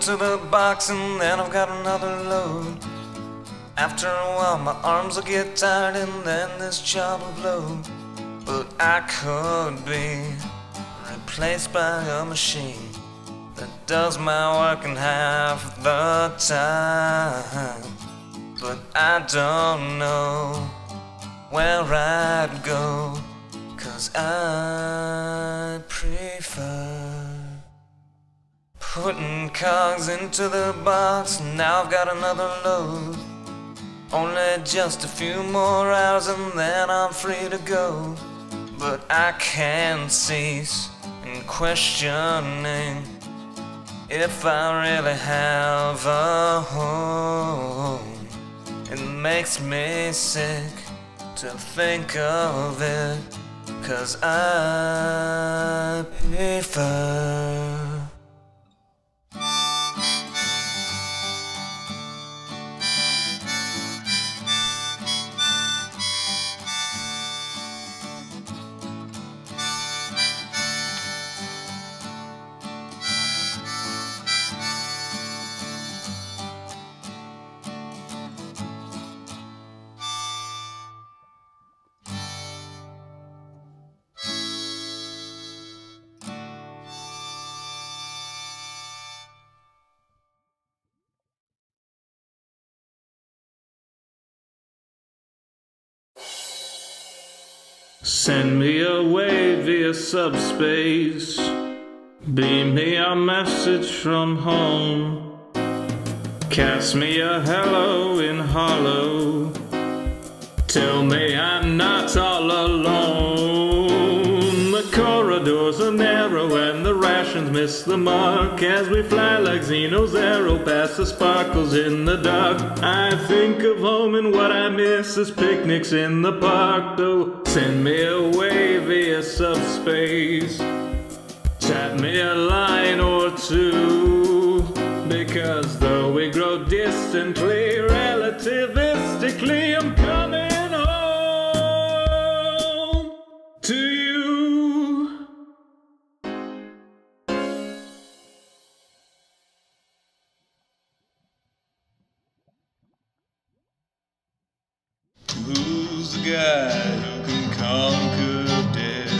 to the box and then I've got another load. After a while my arms will get tired and then this job will blow. But I could be replaced by a machine that does my work in half the time. But I don't know where I'd go, 'cause I prefer putting cogs into the box. Now I've got another load. Only just a few more hours and then I'm free to go. But I can't cease in questioning if I really have a home. It makes me sick to think of it, 'cause I prefer Send me away via subspace. Beam me a message from home. Cast me a hello in hollow. Tell me I'm not all alone. The corridors are narrow and the rations miss the mark as we fly like Xeno's arrow past the sparkles in the dark. I think of home and what I miss is picnics in the park. Though send me away via subspace. Chat me a line or two, because though we grow distantly, relativistically, I'm coming home to you. Who's the guy who can conquer death?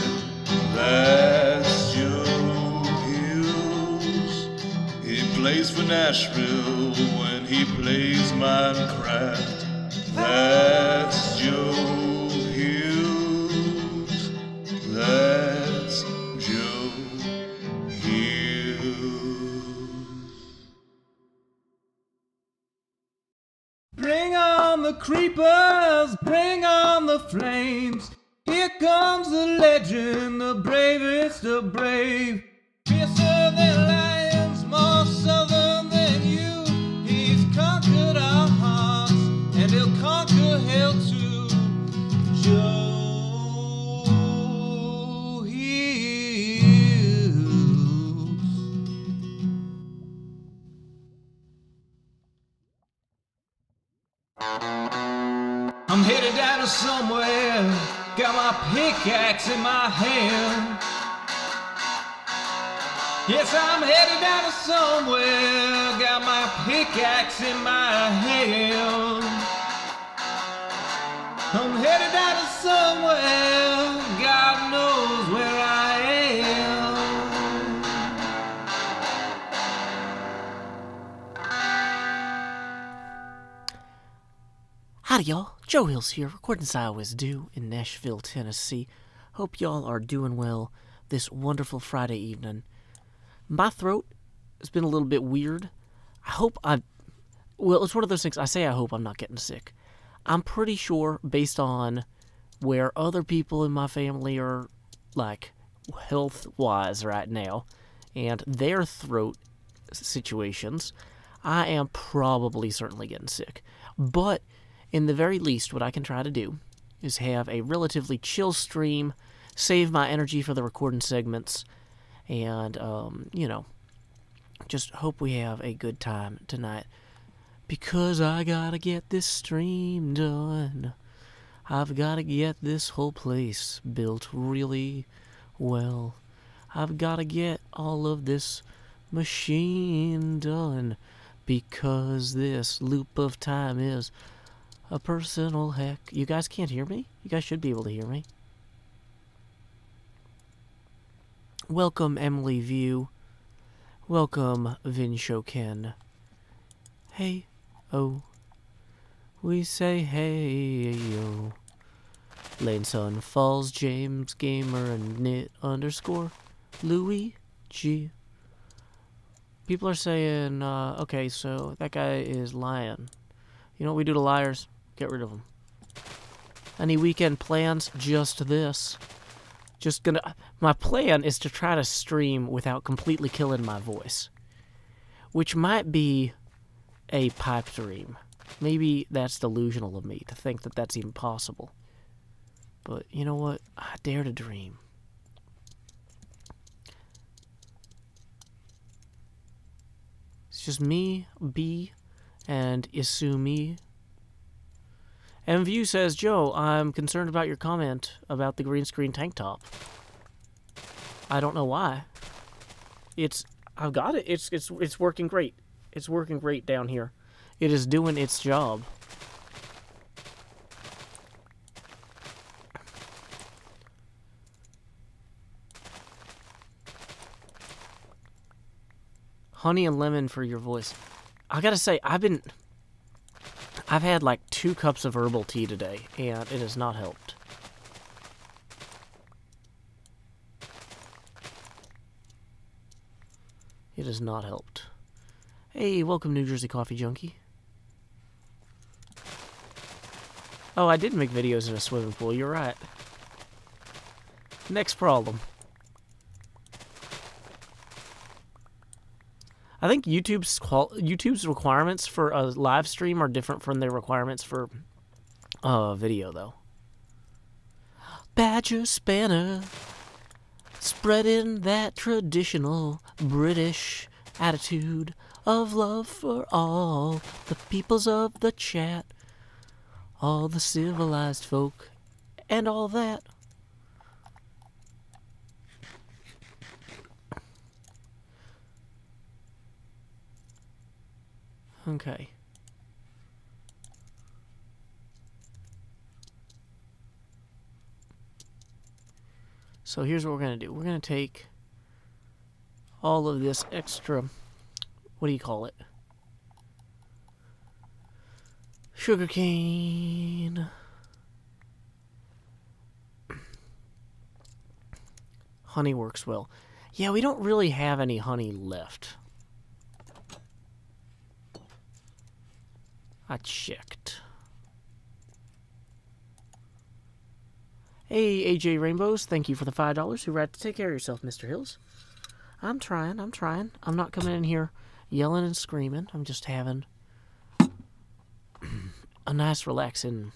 That's Joe Hughes. He plays for Nashville when he plays Minecraft. That's Joe Hughes. That's Joe Hughes. Bring on the creepers, bring on the flames. Here comes the legend, the bravest of brave. Fiercer than lions, more southern than you. He's conquered our hearts, and he'll conquer hell too. Joe Hughes. I'm headed down to somewhere, got my pickaxe in my hand. Yes, I'm headed down to somewhere, got my pickaxe in my hand. I'm headed down to somewhere, God knows where I am. Howdy y'all, Joe Hills here, recording as I always do in Nashville, Tennessee. Hope y'all are doing well this wonderful Friday evening. My throat has been a little bit weird. Well, it's one of those things, I say I hope I'm not getting sick. I'm pretty sure, based on where other people in my family are, like, health-wise right now, and their throat situations, I am probably certainly getting sick. But in the very least, what I can try to do is have a relatively chill stream, save my energy for the recording segments, and, you know, just hope we have a good time tonight. Because I gotta get this stream done. I've gotta get this whole place built really well. I've gotta get all of this machine done, because this loop of time is a personal heck. You guys can't hear me? You guys should be able to hear me. Welcome, Emily View. Welcome, Vin Shoken. Hey, oh. We say hey, yo. Lane Sun Falls, James Gamer, and Knit _ Louis G. People are saying, okay, so that guy is lying. You know what we do to liars? Get rid of them. Any weekend plans? Just this. My plan is to try to stream without completely killing my voice. Which might be a pipe dream. Maybe that's delusional of me to think that that's even possible. But you know what? I dare to dream. It's just me, B, and Isumi. MView says, Joe, I'm concerned about your comment about the green screen tank top. I don't know why. I've got it. It's working great. It's working great down here. It is doing its job. Honey and lemon for your voice. I gotta say, I've had like 2 cups of herbal tea today, and it has not helped. It has not helped. Hey, welcome, New Jersey Coffee Junkie. Oh, I did make videos in a swimming pool, you're right. Next problem. I think YouTube's requirements for a live stream are different from their requirements for video, though. Badger Spanner, spreading that traditional British attitude of love for all the peoples of the chat, all the civilized folk, and all that. Okay. So here's what we're going to do. We're going to take all of this extra, what do you call it? Sugarcane. Honey works well. Yeah, we don't really have any honey left. I checked. Hey, AJ Rainbows, thank you for the $5. You're right to take care of yourself, Mr. Hills. I'm trying. I'm not coming in here yelling and screaming. I'm just having a nice relaxing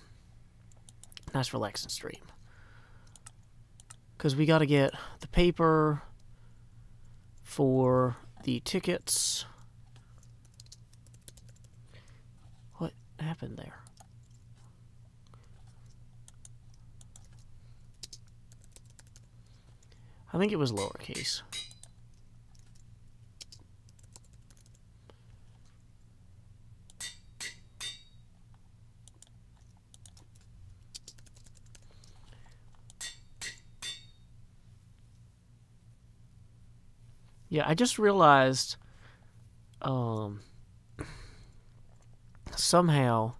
stream. Because we got to get the paper for the tickets. What happened there? I think it was lowercase. Yeah, I just realized somehow,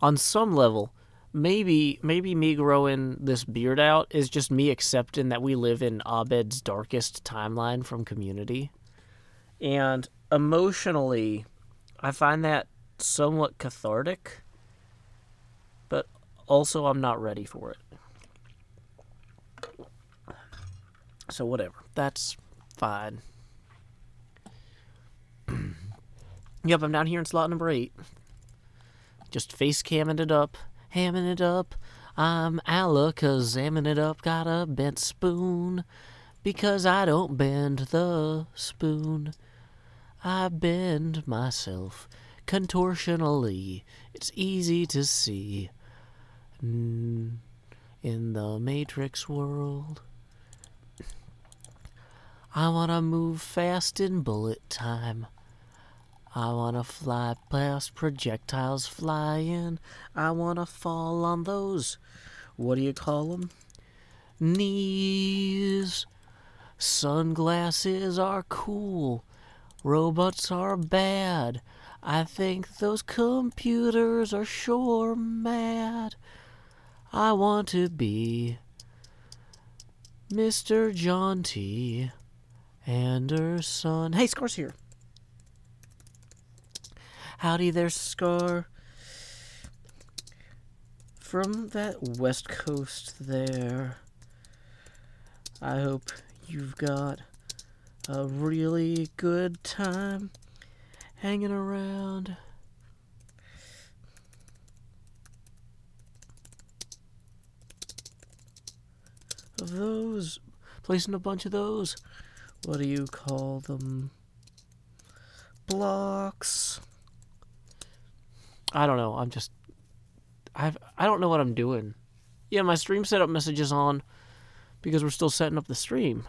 on some level, maybe me growing this beard out is just me accepting that we live in Abed's darkest timeline from Community. And emotionally, I find that somewhat cathartic, but also I'm not ready for it. So whatever, that's fine. Yep, I'm down here in slot number 8. Just face camming it up, hamming it up. I'm Alakazamming it up, got a bent spoon. Because I don't bend the spoon, I bend myself contortionally. It's easy to see in the Matrix world. I wanna move fast in bullet time. I wanna fly past projectiles flying. I wanna fall on those, what do you call them? Knees. Sunglasses are cool. Robots are bad. I think those computers are sure mad. I want to be Mr. John T. Anderson. Hey, Scar's here. Howdy there, Scar. From that west coast there. I hope you've got a really good time hanging around. Of those, placing a bunch of those, what do you call them? Blocks. I don't know. I don't know what I'm doing. Yeah, my stream setup message is on because we're still setting up the stream.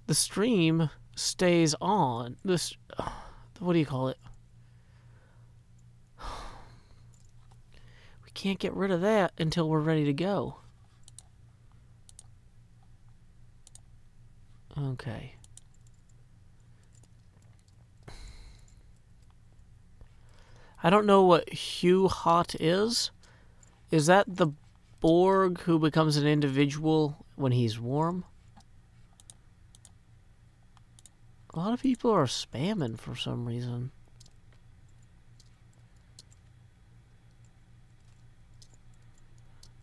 The stream stays on. This, what do you call it? We can't get rid of that until we're ready to go. Okay. I don't know what Hugh Hot is. Is that the Borg who becomes an individual when he's warm? A lot of people are spamming for some reason.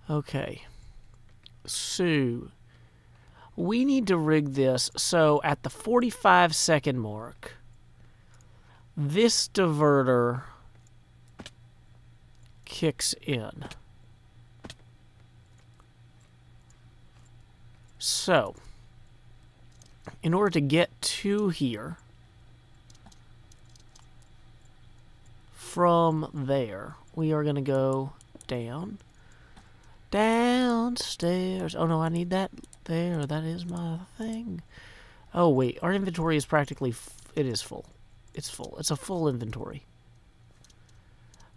Okay. So, we need to rig this so at the 45-second mark, this diverter kicks in. So, in order to get to here, from there, we are going to go down, downstairs. Oh no, I need that there. That is my thing. Oh wait, our inventory is practically, it is full. It's full. It's a full inventory.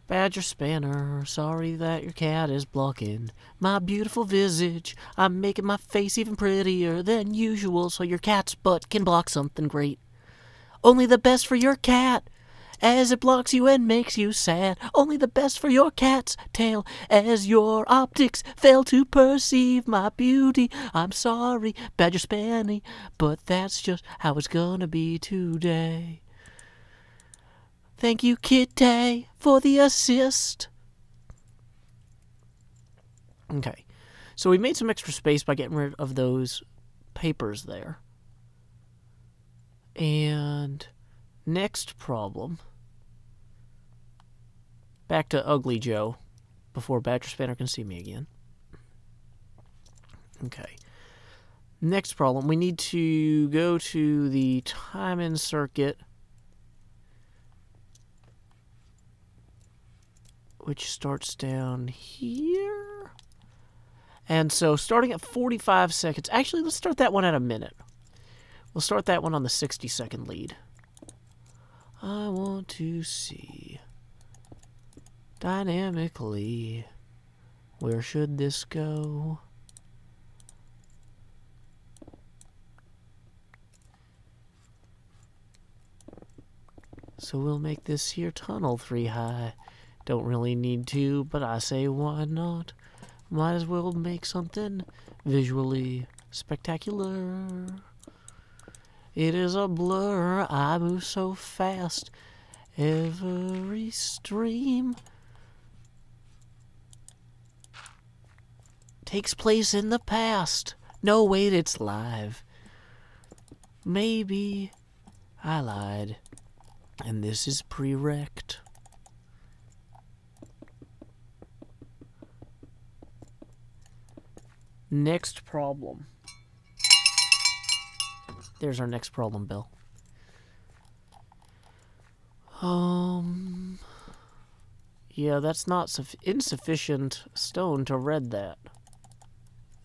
Badger Spanner, sorry that your cat is blocking my beautiful visage. I'm making my face even prettier than usual so your cat's butt can block something great. Only the best for your cat, as it blocks you and makes you sad. Only the best for your cat's tail, as your optics fail to perceive my beauty. I'm sorry, Badger Spanny, but that's just how it's gonna be today. Thank you, Kitty, for the assist. Okay, so we made some extra space by getting rid of those papers there. And next problem. Back to Ugly Joe before Badger Spanner can see me again. Okay. Next problem, we need to go to the timing circuit, which starts down here. And so starting at 45 seconds, actually let's start that one at a minute. We'll start that one on the 60-second lead. I want to see dynamically, where should this go? So we'll make this here tunnel 3 high. Don't really need to, but I say why not? Might as well make something visually spectacular. It is a blur, I move so fast. Every stream takes place in the past. No, wait, it's live. Maybe I lied, and this is pre-rect. Next problem. There's our next problem, Bill. Yeah, that's not insufficient stone to red that.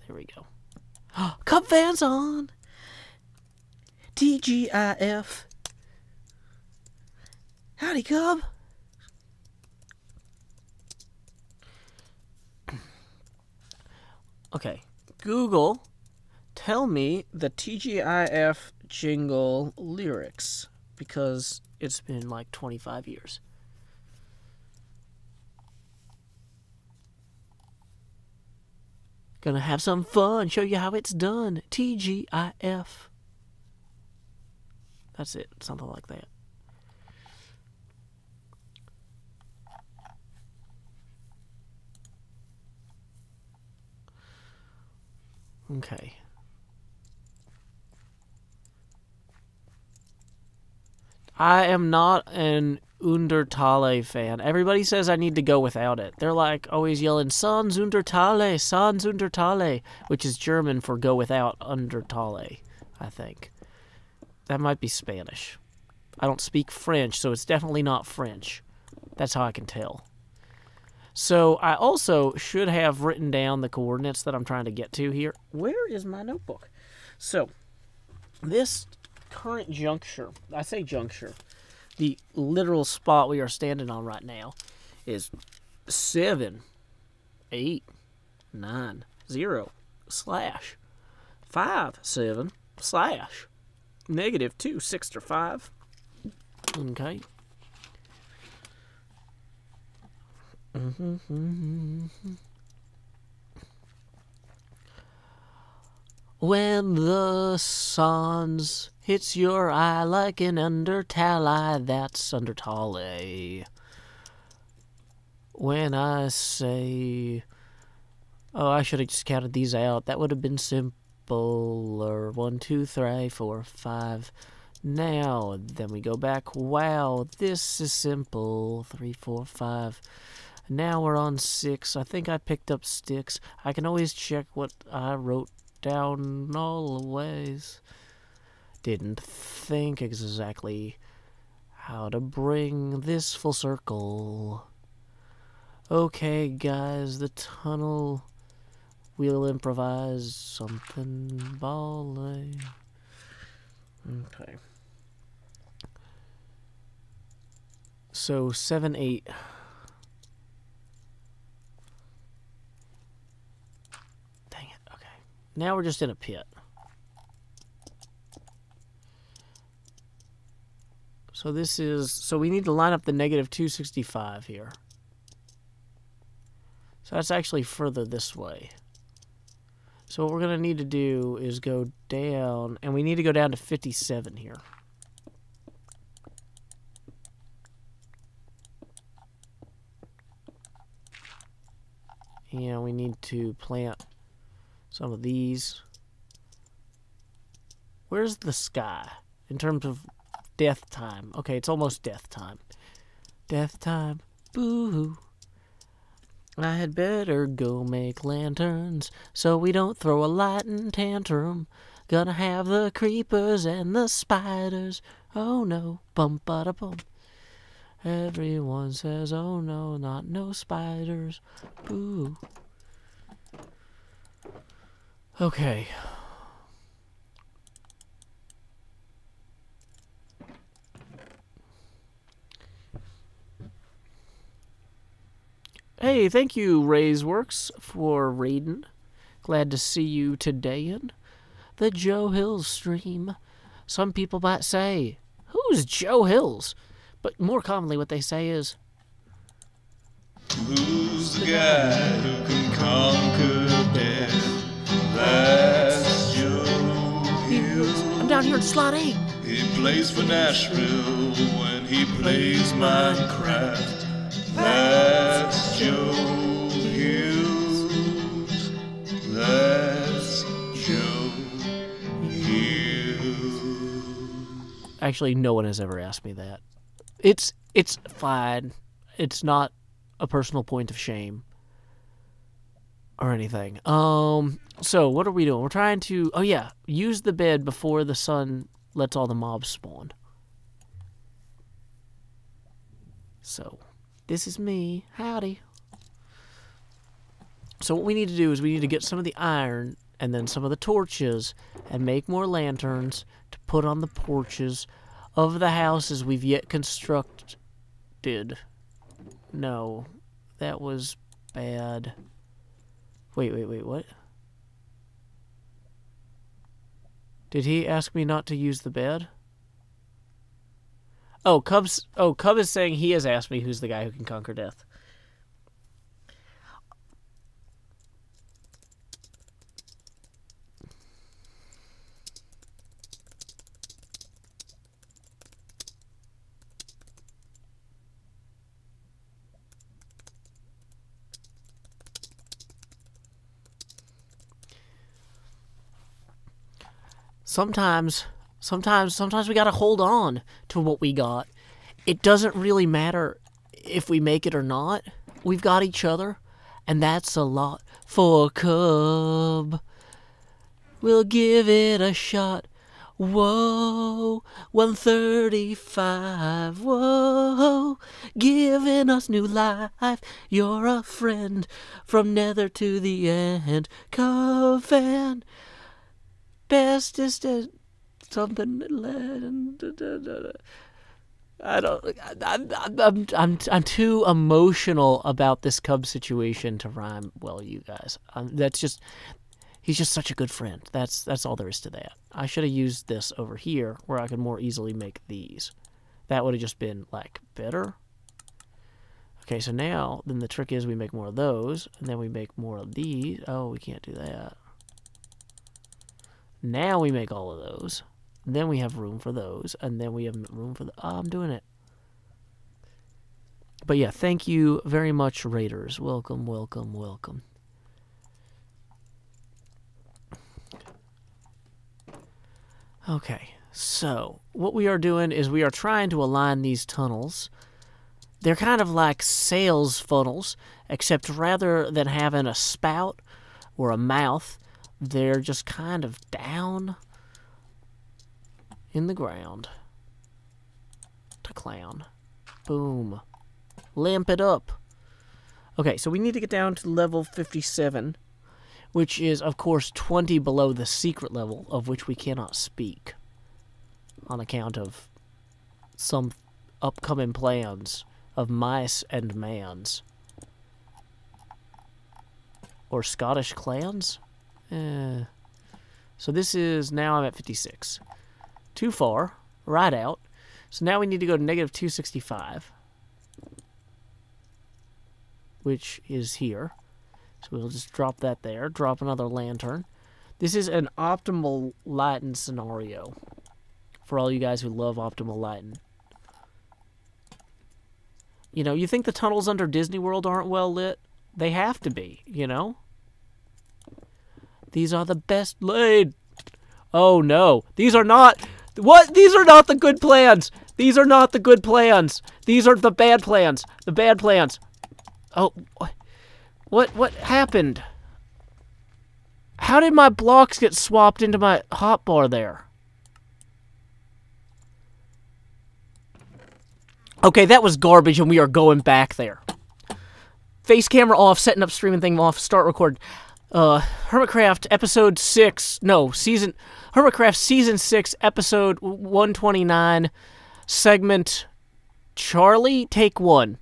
There we go. Cub fans on. TGIF. Howdy, Cub. Okay, Google, tell me the TGIF jingle lyrics, because it's been like 25 years. Gonna have some fun, show you how it's done. TGIF. That's it, something like that. Okay. I am not an Undertale fan. Everybody says I need to go without it. They're like always yelling, Sans Undertale, which is German for go without Undertale, I think. That might be Spanish. I don't speak French, so it's definitely not French. That's how I can tell. So I also should have written down the coordinates that I'm trying to get to here. Where is my notebook? So this current juncture, I say juncture, the literal spot we are standing on right now is 7, 8, 9, 0, slash, 5, 7, slash, negative 2, 6 or 5. Okay. When the sun hits your eye like an Undertale, that's Undertale. When I say, oh, I should have just counted these out. That would have been simpler. 1, 2, 3, 4, 5. Now, then we go back. Wow, this is simple. 3, 4, 5. Now we're on 6. I think I picked up sticks. I can always check what I wrote down all the ways. Didn't think exactly how to bring this full circle. Okay, guys, the tunnel. We'll improvise something ballet. Okay. So 7, 8. Dang it. Okay. Now we're just in a pit. So this is, so we need to line up the negative 265 here. So that's actually further this way. So what we're going to need to do is go down, and we need to go down to 57 here. And we need to plant some of these. Where's the sky in terms of death time? Okay, it's almost death time. Death time. Boo-hoo. I had better go make lanterns so we don't throw a lighting tantrum. Gonna have the creepers and the spiders. Oh no, bum-ba-da-bum. Everyone says, oh no, not no spiders. Boo. Okay. Hey, thank you, Ray's for raiding. Glad to see you today in the Joe Hills stream. Some people might say, who's Joe Hills? But more commonly what they say is, Who's the guy who can conquer death? That's Joe Hills. I'm down here in slot 8. He plays for Nashville when he plays Minecraft. That's Joe Hills. That's Joe Hills. Actually, no one has ever asked me that. It's fine. It's not a personal point of shame or anything. So what are we doing? We're trying to, oh yeah, use the bed before the sun lets all the mobs spawn. So this is me. Howdy. So what we need to do is we need to get some of the iron and then some of the torches, and make more lanterns to put on the porches of the houses we've yet constructed. No, that was bad. Wait, what? Did he ask me not to use the bed? Oh, Cub is saying he has asked me who's the guy who can conquer death. Sometimes we gotta hold on to what we got. It doesn't really matter if we make it or not. We've got each other, and that's a lot for Cub. We'll give it a shot. Whoa, 135. Whoa, giving us new life. You're a friend from nether to the end. Cub fan. Bestest something. I'm too emotional about this Cub situation to rhyme well, you guys. He's just such a good friend. That's all there is to that. I should have used this over here where I could more easily make these. That would have just been like better. Okay, so now then the trick is we make more of those, and then we make more of these. Oh, we can't do that. Now we make all of those. Then we have room for those. And then we have room for the... Oh, I'm doing it. But yeah, thank you very much, Raiders. Welcome, welcome, welcome. Okay, so what we are doing is we are trying to align these tunnels. They're kind of like sales funnels, except rather than having a spout or a mouth, they're just kind of down in the ground. To clown. Boom. Lamp it up. Okay, so we need to get down to level 57, which is, of course, 20 below the secret level, of which we cannot speak on account of some upcoming plans of mice and mans. Or Scottish clans? So this is, now I'm at 56. Too far, right out. So now we need to go to negative 265, which is here. So we'll just drop that there, drop another lantern. This is an optimal lighting scenario for all you guys who love optimal lighting. You know, you think the tunnels under Disney World aren't well lit? They have to be, you know? These are the best laid. Oh no, these are not. What? These are not the good plans. These are not the good plans. These are the bad plans. The bad plans. Oh, what happened? How did my blocks get swapped into my hotbar there? Okay, that was garbage, and we are going back there. Face camera off, setting up streaming thing off, start record. Hermitcraft episode 6, no, Hermitcraft season 6, episode 129, segment Charlie, take 1.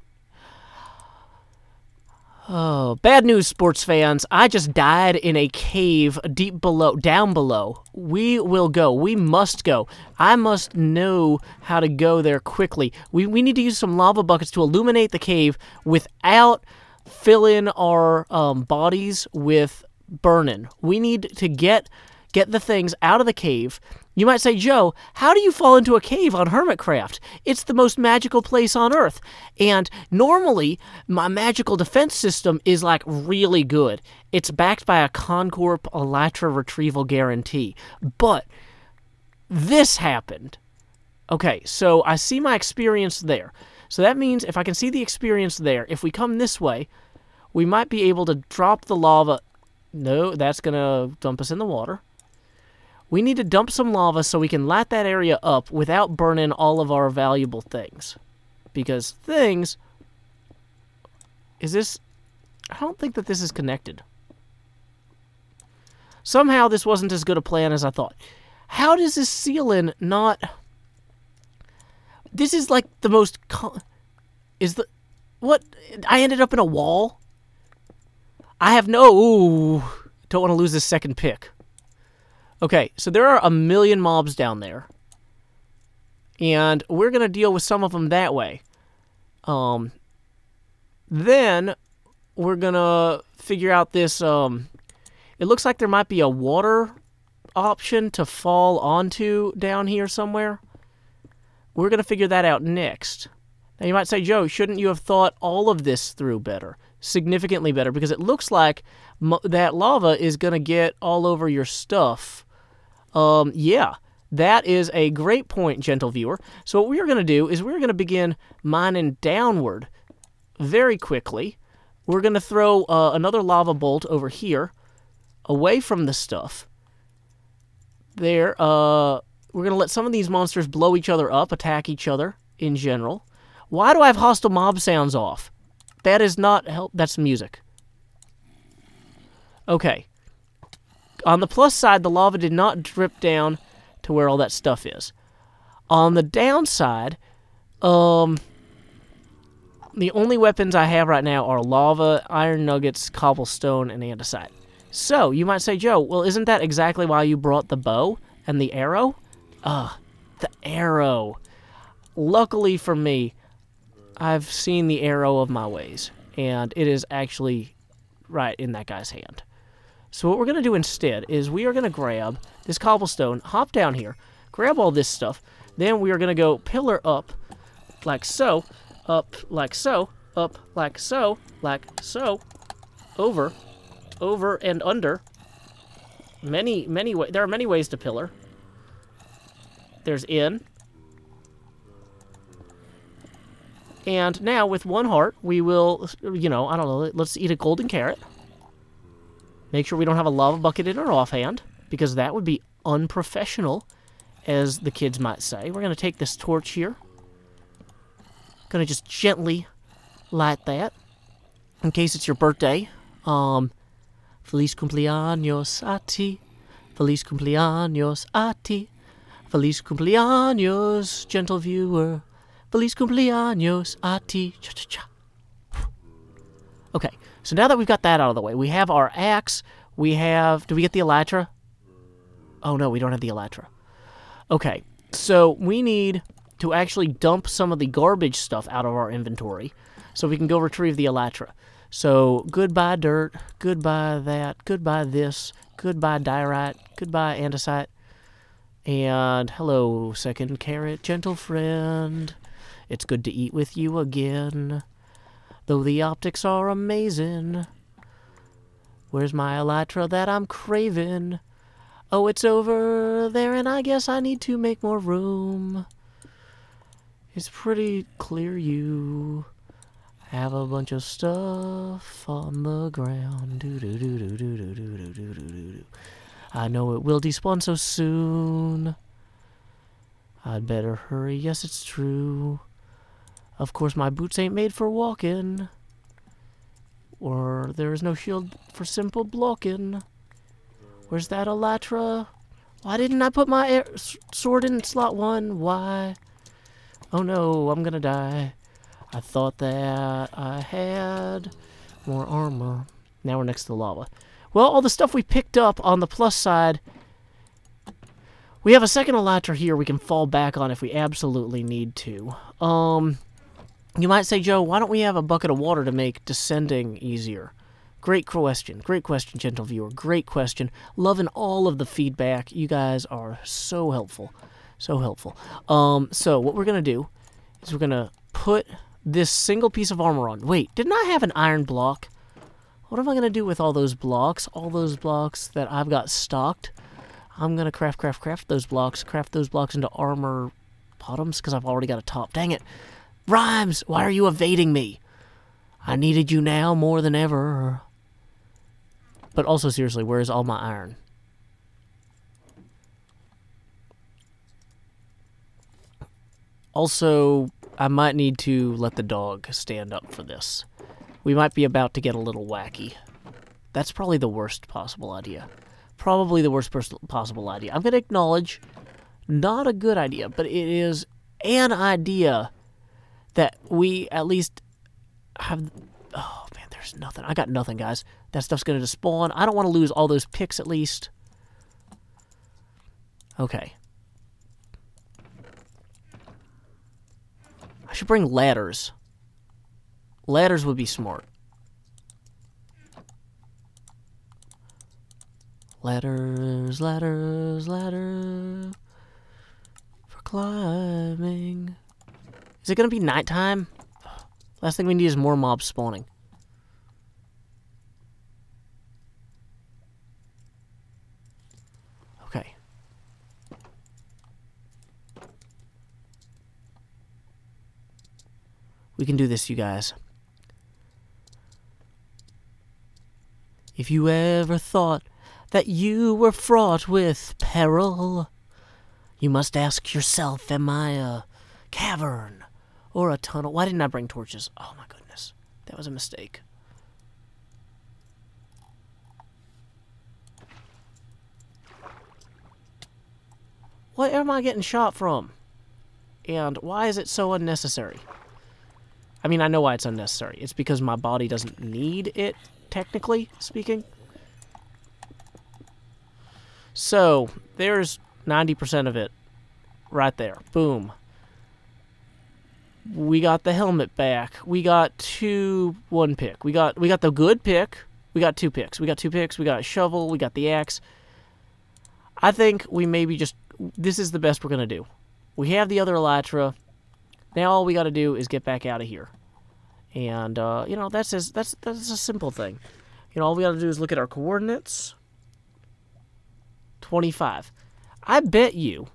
Oh, bad news, sports fans. I just died in a cave down below. We will go. We must go. I must know how to go there quickly. We need to use some lava buckets to illuminate the cave without filling our bodies with burning. We need to get the things out of the cave. You might say, Joe, how do you fall into a cave on Hermitcraft? It's the most magical place on Earth. And normally, my magical defense system is like really good. It's backed by a Concorp Elytra retrieval guarantee. But this happened. Okay, so I see my experience there. So that means if I can see the experience there, if we come this way, we might be able to drop the lava. No, that's going to dump us in the water. We need to dump some lava so we can light that area up without burning all of our valuable things. Because things... Is this... I don't think that this is connected. Somehow this wasn't as good a plan as I thought. How does this ceiling not... This is like the most... What? I ended up in a wall? I have no... Ooh, don't want to lose this second pick. Okay, so there are a million mobs down there. And we're going to deal with some of them that way. Then we're going to figure out this... it looks like there might be a water option to fall onto down here somewhere. We're going to figure that out next. Now you might say, Joe, shouldn't you have thought all of this through better? Significantly better, because it looks like that lava is going to get all over your stuff. Yeah, that is a great point, gentle viewer. So what we're going to do is we're going to begin mining downward very quickly. We're going to throw another lava bolt over here, away from the stuff. There, we're going to let some of these monsters blow each other up, attack each other in general. Why do I have hostile mob sounds off? That is not help. That's music. Okay. On the plus side, the lava did not drip down to where all that stuff is. On the downside, the only weapons I have right now are lava, iron nuggets, cobblestone, and andesite. So, you might say, Joe, well, isn't that exactly why you brought the bow and the arrow? The arrow. Luckily for me, I've seen the arrow of my ways, and it is actually right in that guy's hand. So what we're going to do instead is we are going to grab this cobblestone, hop down here, grab all this stuff, then we are going to go pillar up, like so, up like so, up like so, over, and under. There are many ways to pillar. There's in. And now, with one heart, we will, you know, I don't know, let's eat a golden carrot. Make sure we don't have a lava bucket in our offhand, because that would be unprofessional, as the kids might say. We're going to take this torch here. Going to just gently light that, in case it's your birthday. Feliz cumpleaños a ti. Feliz cumpleaños a ti. Feliz cumpleaños, gentle viewer. Feliz cumpleaños a ti. Cha-cha-cha. Okay, so now that we've got that out of the way, we have our axe, we have... Do we get the elytra? Oh no, we don't have the elytra. Okay, so we need to actually dump some of the garbage stuff out of our inventory so we can go retrieve the elytra. So, goodbye dirt, goodbye that, goodbye this, goodbye diorite, goodbye andesite, and hello, second carrot, gentle friend. It's good to eat with you again, though the optics are amazing. Where's my elytra that I'm craving? Oh, it's over there, and I guess I need to make more room. It's pretty clear you have a bunch of stuff on the ground. Do-do-do-do-do-do-do-do-do-do-do. I know it will despawn so soon. I'd better hurry, yes it's true. Of course my boots ain't made for walking. Or there is no shield for simple blocking. Where's that elytra? Why didn't I put my sword in slot 1? Why? Oh no, I'm gonna die. I thought that I had more armor. Now we're next to the lava. Well, all the stuff we picked up on the plus side, we have a second elytra here we can fall back on if we absolutely need to. You might say, Joe, why don't we have a bucket of water to make descending easier? Great question, gentle viewer, great question. Loving all of the feedback. You guys are so helpful, so helpful. So what we're going to do is we're going to put this single piece of armor on. Wait, didn't I have an iron block? What am I going to do with all those blocks? All those blocks that I've got stocked. I'm going to craft those blocks. Craft those blocks into armor bottoms because I've already got a top. Dang it. Rhymes, why are you evading me? I needed you now more than ever. But also, seriously, where's all my iron? Also, I might need to let the dog stand up for this. We might be about to get a little wacky. That's probably the worst possible idea. probably the worst possible idea. I'm going to acknowledge, not a good idea, but it is an idea that we at least have... Oh, man, there's nothing. I got nothing, guys. That stuff's going to spawn. I don't want to lose all those picks, at least. Okay. I should bring ladders. Ladders would be smart. Ladders, ladders, ladders for climbing. Is it going to be nighttime? Last thing we need is more mobs spawning. Okay. We can do this, you guys. If you ever thought that you were fraught with peril, you must ask yourself, am I a cavern or a tunnel? Why didn't I bring torches? Oh my goodness. That was a mistake. Where am I getting shot from? And why is it so unnecessary? I mean, I know why it's unnecessary. It's because my body doesn't need it, technically speaking. So, there's 90% of it right there. Boom. We got the helmet back. We got one pick. We got the good pick. We got 2 picks. We got 2 picks. We got a shovel. We got the axe. I think we maybe just... This is the best we're going to do. We have the other elytra. Now all we got to do is get back out of here. And, you know, that's a simple thing. You know, all we got to do is look at our coordinates. 25. I bet you,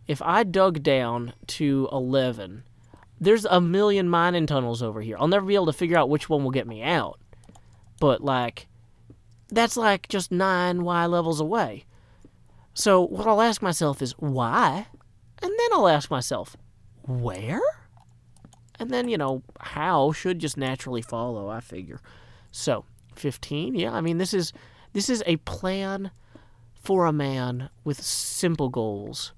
if I dug down to 11, there's a million mining tunnels over here. I'll never be able to figure out which one will get me out. But, like, that's like just 9 Y levels away. So what I'll ask myself is, why? And then I'll ask myself, where? And then, you know, how should just naturally follow, I figure. So, 15, yeah, I mean, this is a plan for a man with simple goals.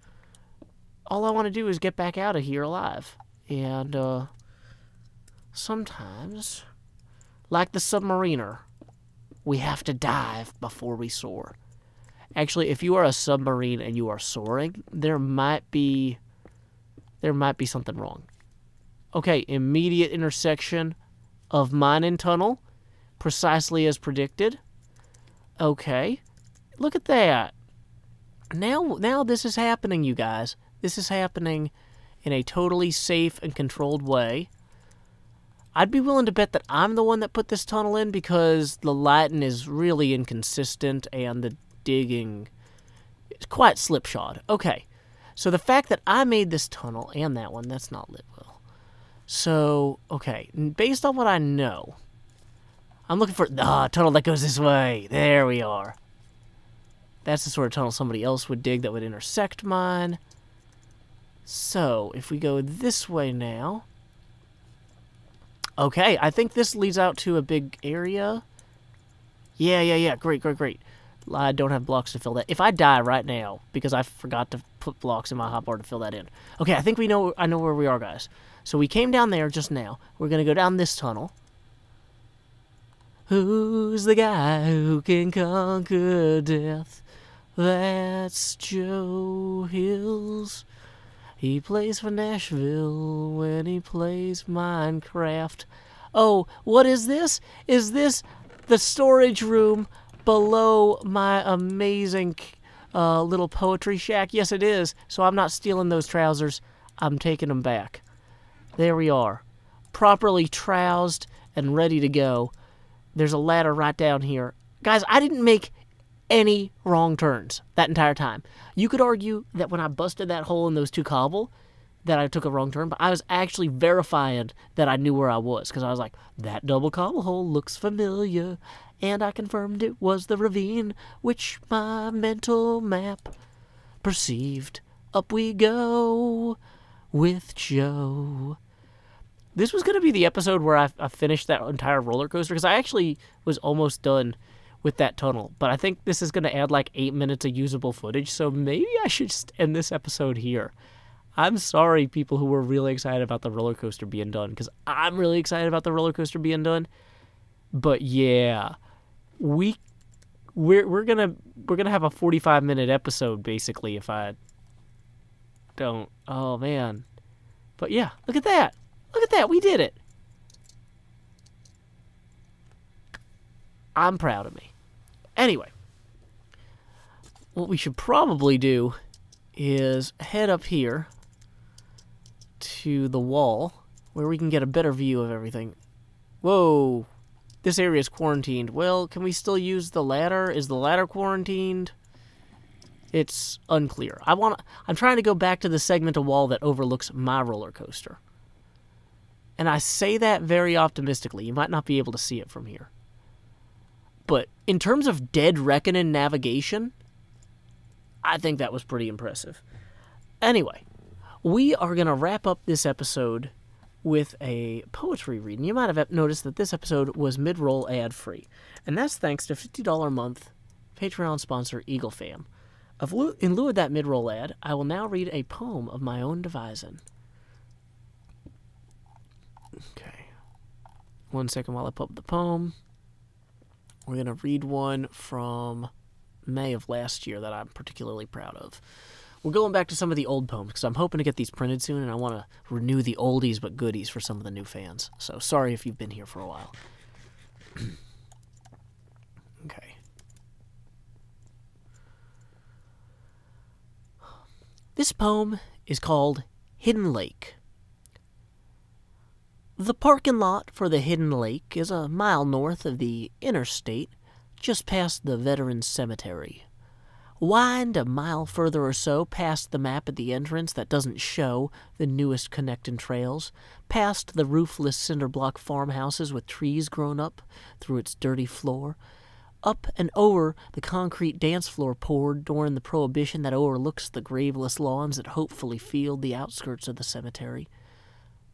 All I want to do is get back out of here alive. And, sometimes, like the submariner, we have to dive before we soar. Actually, if you are a submarine and you are soaring, there might be something wrong. Okay, immediate intersection of mining tunnel, precisely as predicted. Okay, look at that. Now this is happening, you guys. This is happening in a totally safe and controlled way. I'd be willing to bet that I'm the one that put this tunnel in because the lighting is really inconsistent and the digging is quite slipshod. Okay, so the fact that I made this tunnel and that one, that's not lit well. So, okay, based on what I know, I'm looking for a tunnel that goes this way. There we are. That's the sort of tunnel somebody else would dig that would intersect mine. So, if we go this way now... Okay, I think this leads out to a big area. Yeah. Great. I don't have blocks to fill that. If I die right now, because I forgot to put blocks in my hotbar to fill that in. Okay, I think I know where we are, guys. So we came down there just now. We're going to go down this tunnel. Who's the guy who can conquer death? That's Joe Hills. He plays for Nashville when he plays Minecraft. Oh, what is this? Is this the storage room below my amazing little poetry shack? Yes, it is. So I'm not stealing those trousers. I'm taking them back. There we are. Properly troused and ready to go. There's a ladder right down here. Guys, I didn't make any wrong turns that entire time. You could argue that when I busted that hole in those 2 cobble, that I took a wrong turn, but I was actually verifying that I knew where I was, because I was like, that double cobble hole looks familiar, and I confirmed it was the ravine which my mental map perceived. Up we go with Joe. This was going to be the episode where I finished that entire roller coaster, because I actually was almost done with that tunnel. But I think this is going to add like 8 minutes of usable footage, so maybe I should just end this episode here. I'm sorry, people who were really excited about the roller coaster being done, because I'm really excited about the roller coaster being done. But yeah, we're gonna have a 45-minute episode basically if I don't. Oh man, but yeah, look at that! Look at that! We did it. I'm proud of me. Anyway, what we should probably do is head up here to the wall where we can get a better view of everything. Whoa, this area is quarantined. Well, can we still use the ladder? Is the ladder quarantined? It's unclear. I'm trying to go back to the segment of wall that overlooks my roller coaster. And I say that very optimistically. You might not be able to see it from here. But in terms of dead reckoning navigation, I think that was pretty impressive. Anyway, we are going to wrap up this episode with a poetry reading. You might have noticed that this episode was mid-roll ad-free. And that's thanks to $50 a month Patreon sponsor Eagle Fam. In lieu of that mid-roll ad, I will now read a poem of my own devising. Okay. 1 second while I pull up the poem. We're going to read one from May of last year that I'm particularly proud of. We're going back to some of the old poems because I'm hoping to get these printed soon, and I want to renew the oldies but goodies for some of the new fans. So sorry if you've been here for a while. Okay. This poem is called Hidden Lake. The parking lot for the Hidden Lake is a mile north of the interstate, just past the Veterans Cemetery. Wind a mile further or so past the map at the entrance that doesn't show the newest connecting trails, past the roofless cinder block farmhouses with trees grown up through its dirty floor, up and over the concrete dance floor poured during the Prohibition that overlooks the graveless lawns that hopefully field the outskirts of the cemetery,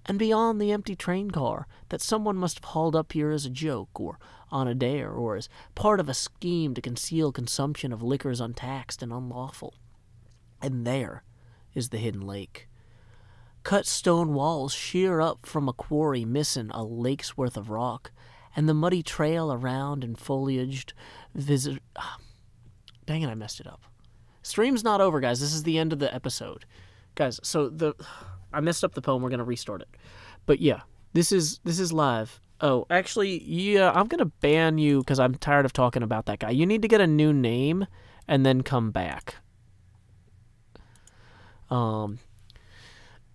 and beyond the empty train car that someone must have hauled up here as a joke, or on a dare, or as part of a scheme to conceal consumption of liquors untaxed and unlawful. And there is the Hidden Lake. Cut stone walls sheer up from a quarry missing a lake's worth of rock, and the muddy trail around and foliaged visit... Dang it, I messed it up. Stream's not over, guys. This is the end of the episode. Guys, so I messed up the poem. We're going to restart it. But yeah, this is live. Oh, actually, yeah, I'm going to ban you because I'm tired of talking about that guy. You need to get a new name and then come back.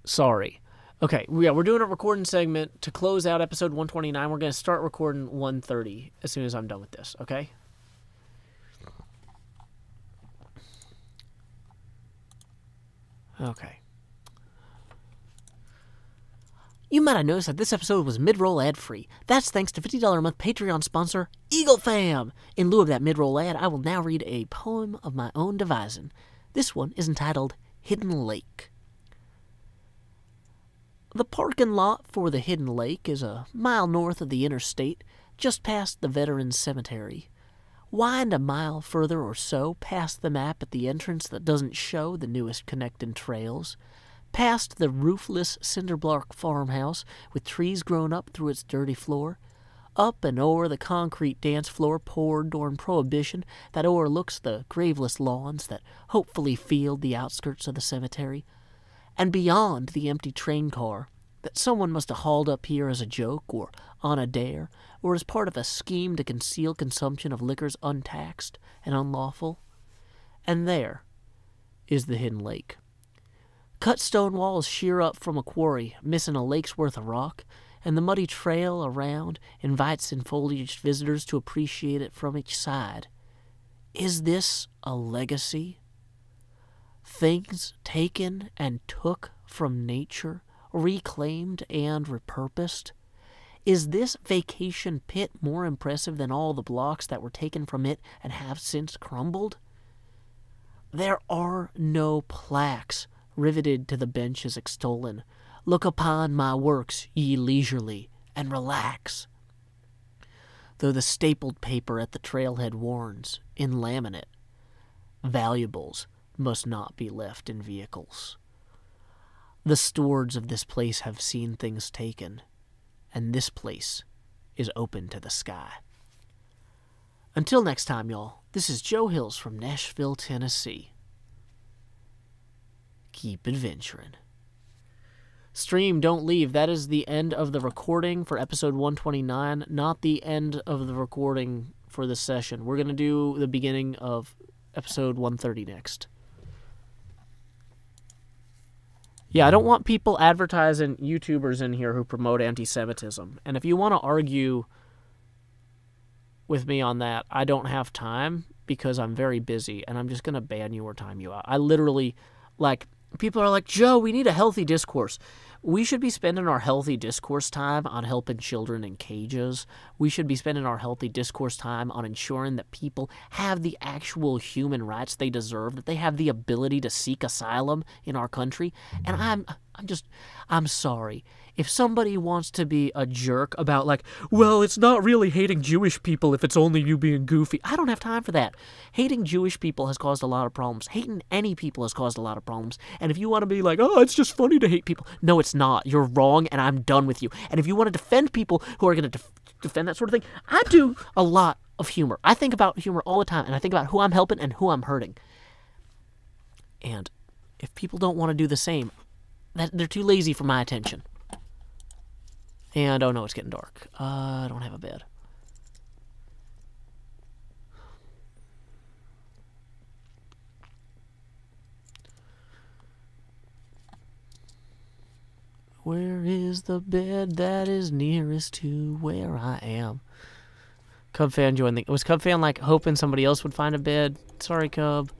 Sorry. Okay, yeah, we're doing a recording segment to close out episode 129. We're going to start recording 130 as soon as I'm done with this, okay? Okay. You might have noticed that this episode was mid-roll ad-free. That's thanks to $50 a month Patreon sponsor, Eagle Fam. In lieu of that mid-roll ad, I will now read a poem of my own devising. This one is entitled Hidden Lake. The parking lot for the Hidden Lake is a mile north of the interstate, just past the Veterans Cemetery. Wind a mile further or so past the map at the entrance that doesn't show the newest connecting trails, past the roofless cinder block farmhouse with trees grown up through its dirty floor, up and over the concrete dance floor poured during Prohibition that overlooks the graveless lawns that hopefully field the outskirts of the cemetery, and beyond the empty train car that someone must have hauled up here as a joke or on a dare or as part of a scheme to conceal consumption of liquors untaxed and unlawful. And there is the Hidden Lake. Cut stone walls sheer up from a quarry, missing a lake's worth of rock, and the muddy trail around invites infoliaged visitors to appreciate it from each side. Is this a legacy? Things taken and took from nature, reclaimed and repurposed? Is this vacation pit more impressive than all the blocks that were taken from it and have since crumbled? There are no plaques riveted to the benches extolling, "Look upon my works, ye leisurely, and relax." though the stapled paper at the trailhead warns, in laminate, valuables must not be left in vehicles. The stewards of this place have seen things taken, and this place is open to the sky. Until next time, y'all, this is Joe Hills from Nashville, Tennessee. Keep adventuring. Stream, don't leave. That is the end of the recording for episode 129, not the end of the recording for this session. We're going to do the beginning of episode 130 next. Yeah, I don't want people advertising YouTubers in here who promote anti-Semitism. And if you want to argue with me on that, I don't have time because I'm very busy and I'm just going to ban you or time you out. I literally, like, people are like, Joe, we need a healthy discourse. We should be spending our healthy discourse time on helping children in cages. We should be spending our healthy discourse time on ensuring that people have the actual human rights they deserve, that they have the ability to seek asylum in our country. And I'm sorry. If somebody wants to be a jerk about, like, well, it's not really hating Jewish people if it's only you being goofy, I don't have time for that. Hating Jewish people has caused a lot of problems. Hating any people has caused a lot of problems. And if you want to be like, oh, it's just funny to hate people, no, it's not. You're wrong, and I'm done with you. And if you want to defend people who are going to defend that sort of thing, I do a lot of humor. I think about humor all the time, and I think about who I'm helping and who I'm hurting. And if people don't want to do the same, they're too lazy for my attention. And, oh no, it's getting dark. I don't have a bed. Where is the bed that is nearest to where I am? Cub fan joined the... Was Cub fan, like, hoping somebody else would find a bed? Sorry, Cub.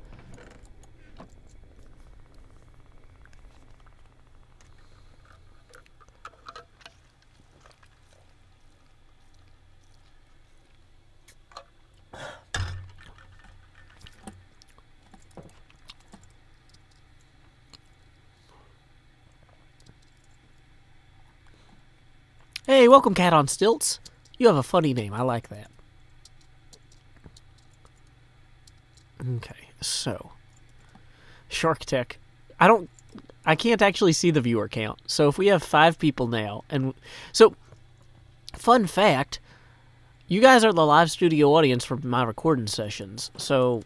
Hey, welcome, Cat on Stilts. You have a funny name. I like that. Okay, so Shark Tech. I can't actually see the viewer count. So if we have 5 people now, and so fun fact, you guys are the live studio audience for my recording sessions. So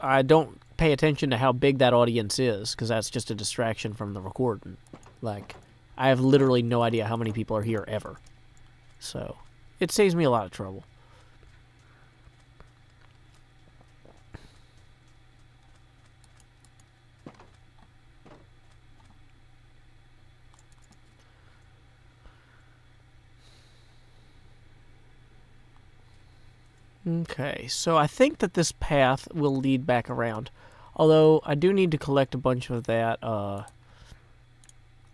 I don't pay attention to how big that audience is because that's just a distraction from the recording. Like, I have literally no idea how many people are here ever. So, it saves me a lot of trouble. Okay, so I think that this path will lead back around. Although, I do need to collect a bunch of that,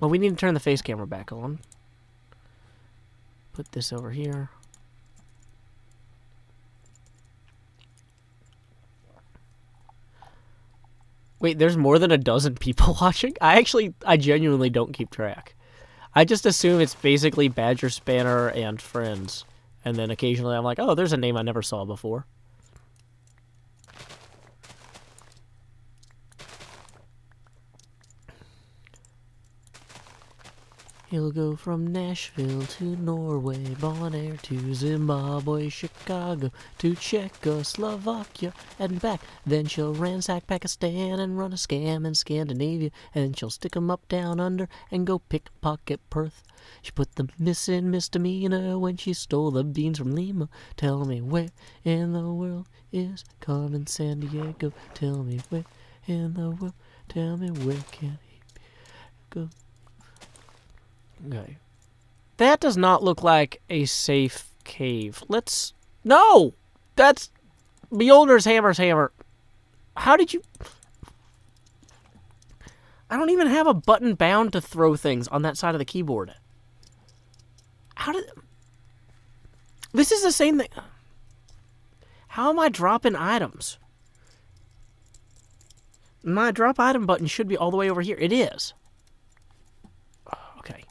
well, we need to turn the face camera back on. Put this over here. Wait, there's more than a dozen people watching? I genuinely don't keep track. I just assume it's basically Badger Spanner and friends. And then occasionally I'm like, oh, there's a name I never saw before. He'll go from Nashville to Norway, Bonaire to Zimbabwe, Chicago to Czechoslovakia and back. Then she'll ransack Pakistan and run a scam in Scandinavia. And she'll stick 'em up down under and go pickpocket Perth. She put the missing misdemeanor when she stole the beans from Lima. Tell me where in the world is Carmen Sandiego? Tell me where in the world, tell me where can he go? Okay. That does not look like a safe cave. No! That's Mjolnir's hammer's hammer. How did you... I don't even have a button bound to throw things on that side of the keyboard. How did... This is the same thing... How am I dropping items? My drop item button should be all the way over here. It is. Okay.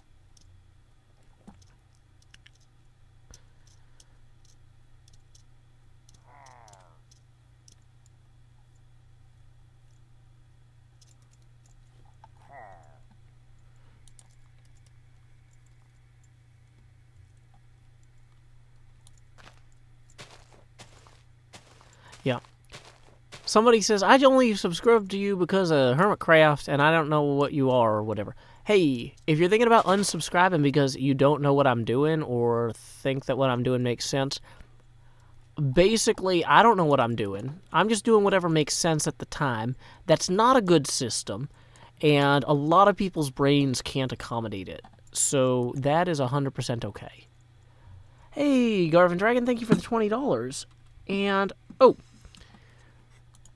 Yeah. Somebody says, I only subscribed to you because of Hermitcraft, and I don't know what you are or whatever. Hey, if you're thinking about unsubscribing because you don't know what I'm doing or think that what I'm doing makes sense, basically, I don't know what I'm doing. I'm just doing whatever makes sense at the time. That's not a good system, and a lot of people's brains can't accommodate it. So that is 100% okay. Hey, Garvin Dragon, thank you for the $20. And, oh,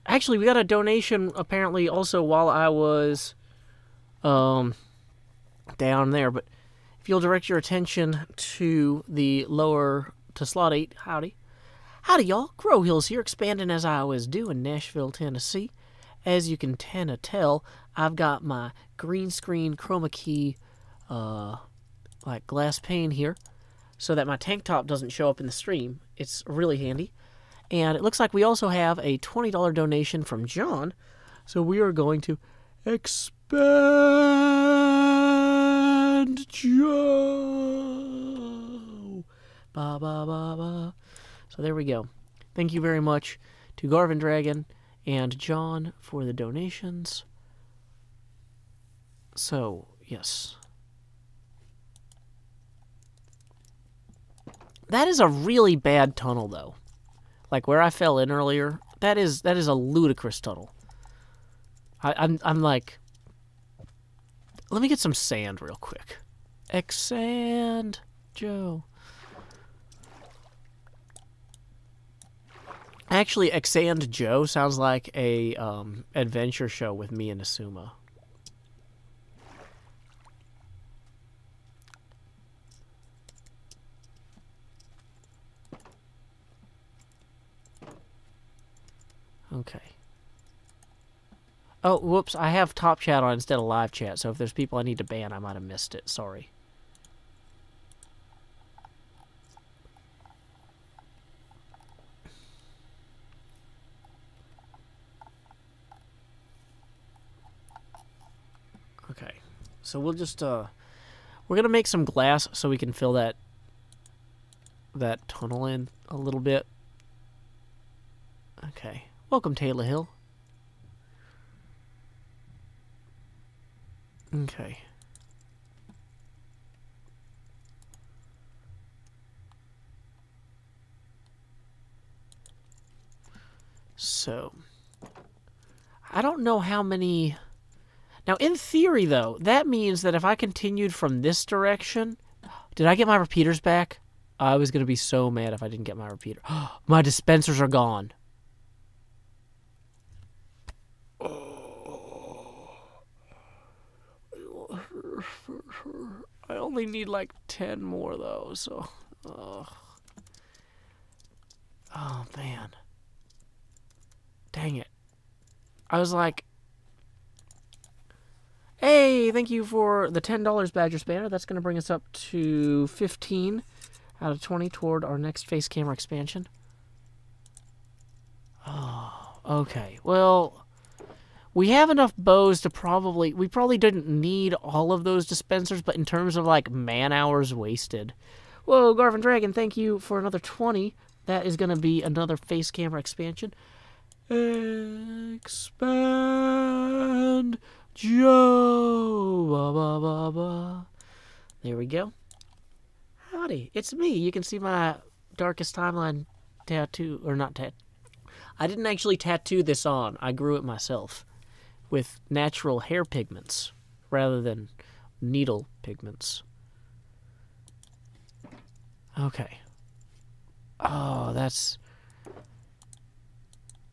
actually, we got a donation, apparently, also while I was, down there. But if you'll direct your attention to the lower, to slot 8, howdy. Howdy, y'all. Crow Hills here, expanding as I always do in Nashville, Tennessee. As you can tell, I've got my green screen chroma key, like glass pane here, so that my tank top doesn't show up in the stream. It's really handy. And it looks like we also have a $20 donation from John. So we are going to expand Joe. Ba ba ba ba. So there we go. Thank you very much to Garvin Dragon and John for the donations. So, yes. That is a really bad tunnel, though. Like where I fell in earlier, that is a ludicrous tunnel. I'm like, let me get some sand real quick. Sand, Joe. Actually, Xand Joe sounds like a adventure show with me and Asuma. Okay. Oh, whoops, I have top chat on instead of live chat, so if there's people I need to ban, I might have missed it. Sorry. Okay. So we'll just, we're gonna make some glass so we can fill that tunnel in a little bit. Okay. Welcome, Taylor Hill. Okay. So, I don't know how many... Now, in theory, though, that means that if I continued from this direction... Did I get my repeaters back? I was going to be so mad if I didn't get my repeater. My dispensers are gone. I only need like 10 more though, so oh man. Dang it. I was like, hey, thank you for the $10 Badger Spanner. That's going to bring us up to 15 out of 20 toward our next face camera expansion. Oh, okay. Well, we have enough bows to probably... We probably didn't need all of those dispensers, but in terms of, like, man-hours wasted... Whoa, Garvin Dragon, thank you for another 20. That is going to be another face camera expansion. Expand Joe. Ba, ba, ba, ba. There we go. Howdy, it's me. You can see my Darkest Timeline tattoo, or not tattoo. I didn't actually tattoo this on. I grew it myself with natural hair pigments rather than needle pigments. Okay. Oh, that's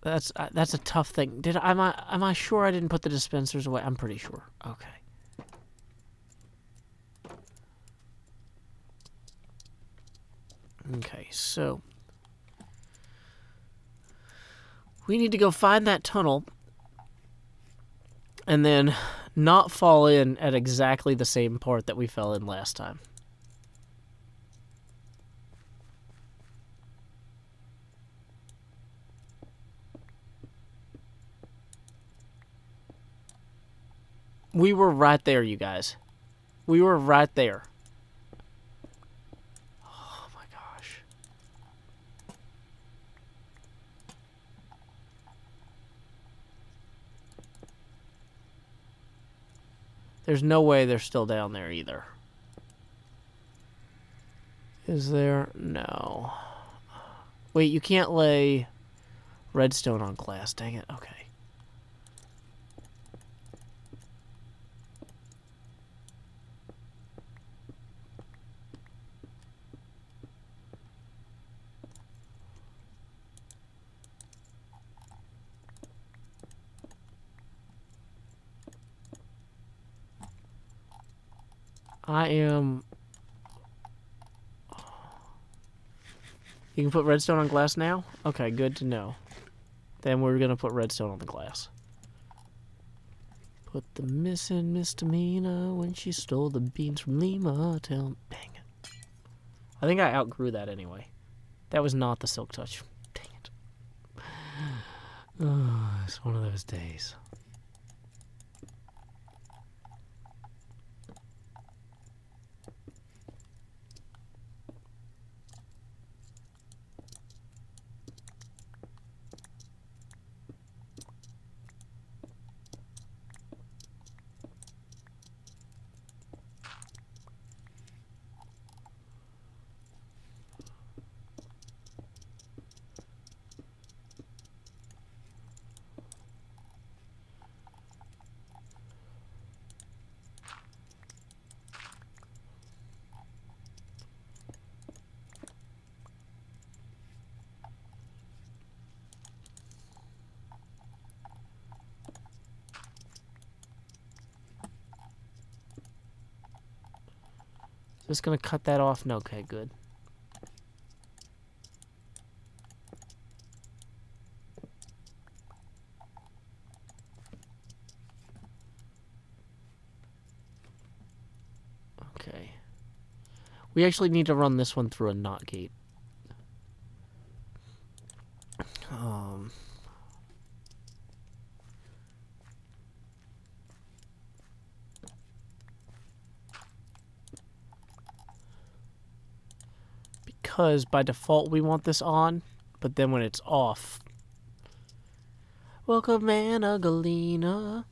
a tough thing. Am I sure I didn't put the dispensers away? I'm pretty sure. Okay. Okay, so we need to go find that tunnel and then not fall in at exactly the same part that we fell in last time. We were right there, you guys. We were right there. Oh my gosh. There's no way they're still down there either. Is there? No. Wait, you can't lay redstone on glass. Dang it. Okay. I am... You can put redstone on glass now? Okay, good to know. Then we're gonna put redstone on the glass. Put the missing misdemeanor when she stole the beans from Lima. Dang it. I think I outgrew that anyway. That was not the silk touch. Dang it. Oh, it's one of those days. Just gonna cut that off? No, okay, good. Okay. We actually need to run this one through a NOT gate. Because by default we want this on, but then when it's off... Welcome, Anna Galena.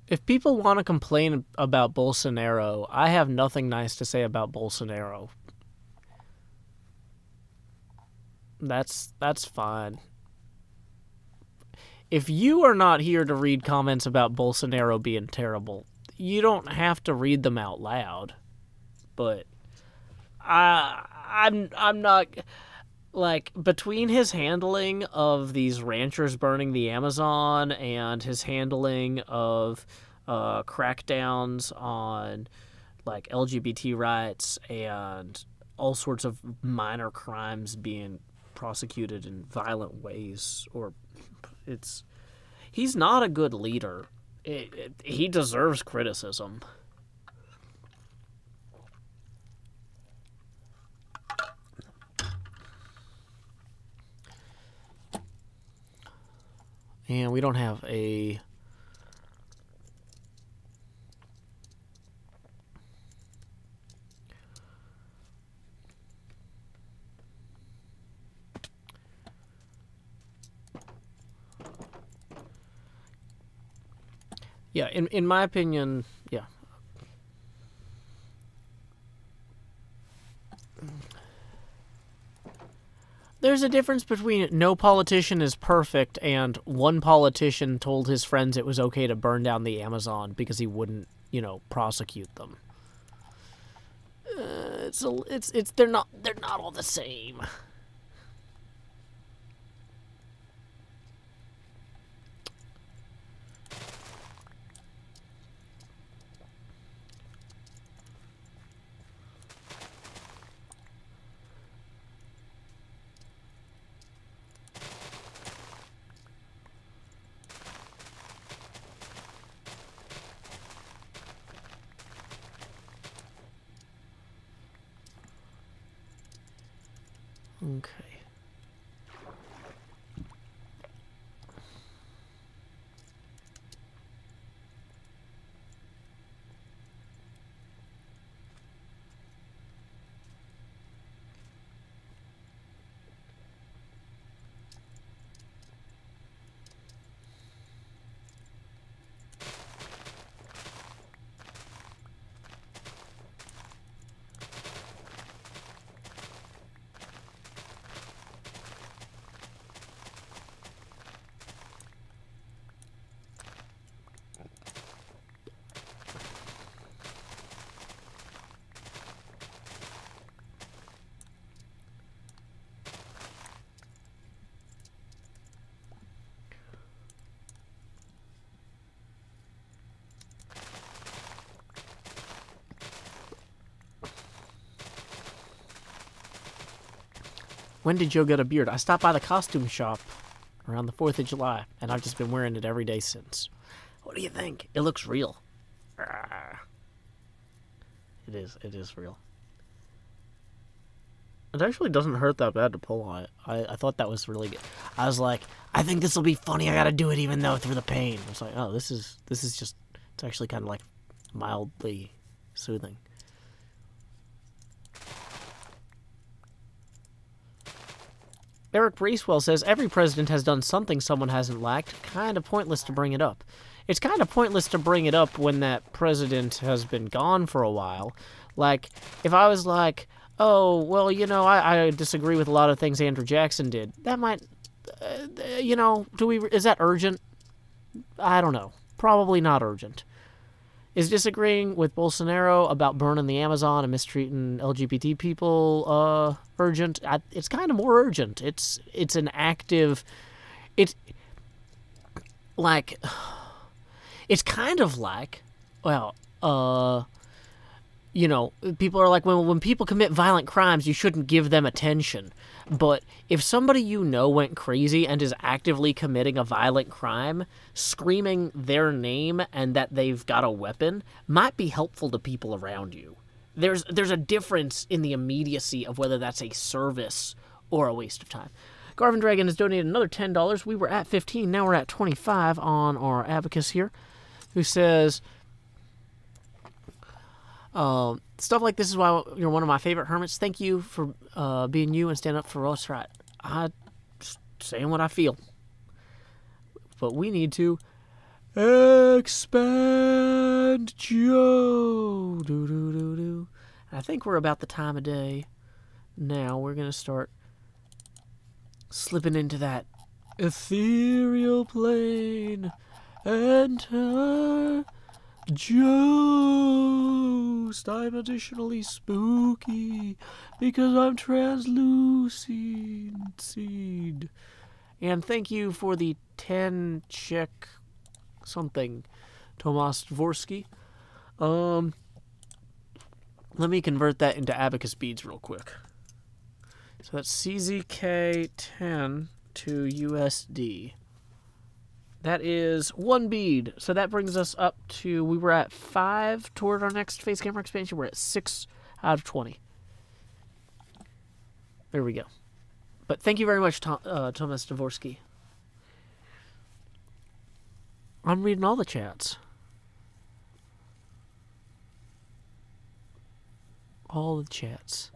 If people want to complain about Bolsonaro, I have nothing nice to say about Bolsonaro. That's fine. If you are not here to read comments about Bolsonaro being terrible, you don't have to read them out loud. But I'm not, like, between his handling of these ranchers burning the Amazon and his handling of crackdowns on, like, LGBT rights and all sorts of minor crimes being prosecuted in violent ways, or he's not a good leader. He deserves criticism. And we don't have a... Yeah, in my opinion, yeah. There's a difference between no politician is perfect and one politician told his friends it was okay to burn down the Amazon because he wouldn't, you know, prosecute them. They're not all the same. Okay. When did Joe get a beard? I stopped by the costume shop around the 4th of July, and I've just been wearing it every day since. What do you think? It looks real. It is real. It actually doesn't hurt that bad to pull on it. I thought that was really good. I was like, I think this will be funny. I gotta do it even though through the pain. I was like, oh, this is just, it's actually kind of like mildly soothing. Eric Bracewell says, every president has done something someone hasn't liked. Kind of pointless to bring it up. It's kind of pointless to bring it up when that president has been gone for a while. Like, if I was like, oh, well, you know, I disagree with a lot of things Andrew Jackson did. That might, you know, is that urgent? I don't know. Probably not urgent. Is disagreeing with Bolsonaro about burning the Amazon and mistreating LGBT people urgent? It's kind of more urgent. It's an active... It's like... It's kind of like... Well, you know, people are like, when people commit violent crimes, you shouldn't give them attention. But if somebody you know went crazy and is actively committing a violent crime, screaming their name and that they've got a weapon might be helpful to people around you. There's a difference in the immediacy of whether that's a service or a waste of time. Garvin Dragon has donated another $10. We were at 15, now we're at 25 on our abacus here, who says... stuff like this is why you're one of my favorite hermits. Thank you for being you and stand up for what's right. I just saying what I feel. But we need to expand Joe. Do. I think we're about the time of day. Now we're going to start slipping into that ethereal plane. Enter Jost. I'm additionally spooky because I'm translucid. And thank you for the 10 check something, Tomas Dvorsky. Let me convert that into abacus beads real quick. So that's CZK 10 to USD. That is 1 bead. So that brings us up to, we were at 5 toward our next face camera expansion. We're at 6 out of 20. There we go. But thank you very much, Thomas Dvorsky. I'm reading all the chats. All the chats.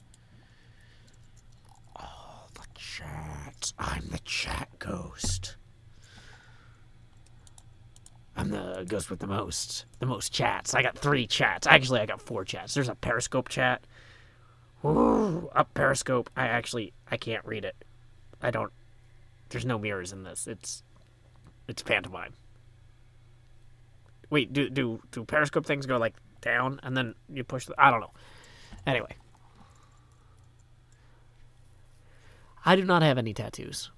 All the chats. I'm the chat ghost. I'm the ghost with the most chats. I got 3 chats. Actually, I got 4 chats. There's a Periscope chat. Ooh, up Periscope. I can't read it. There's no mirrors in this. It's pantomime. Wait, do Periscope things go like down and then you push I don't know. Anyway. I do not have any tattoos.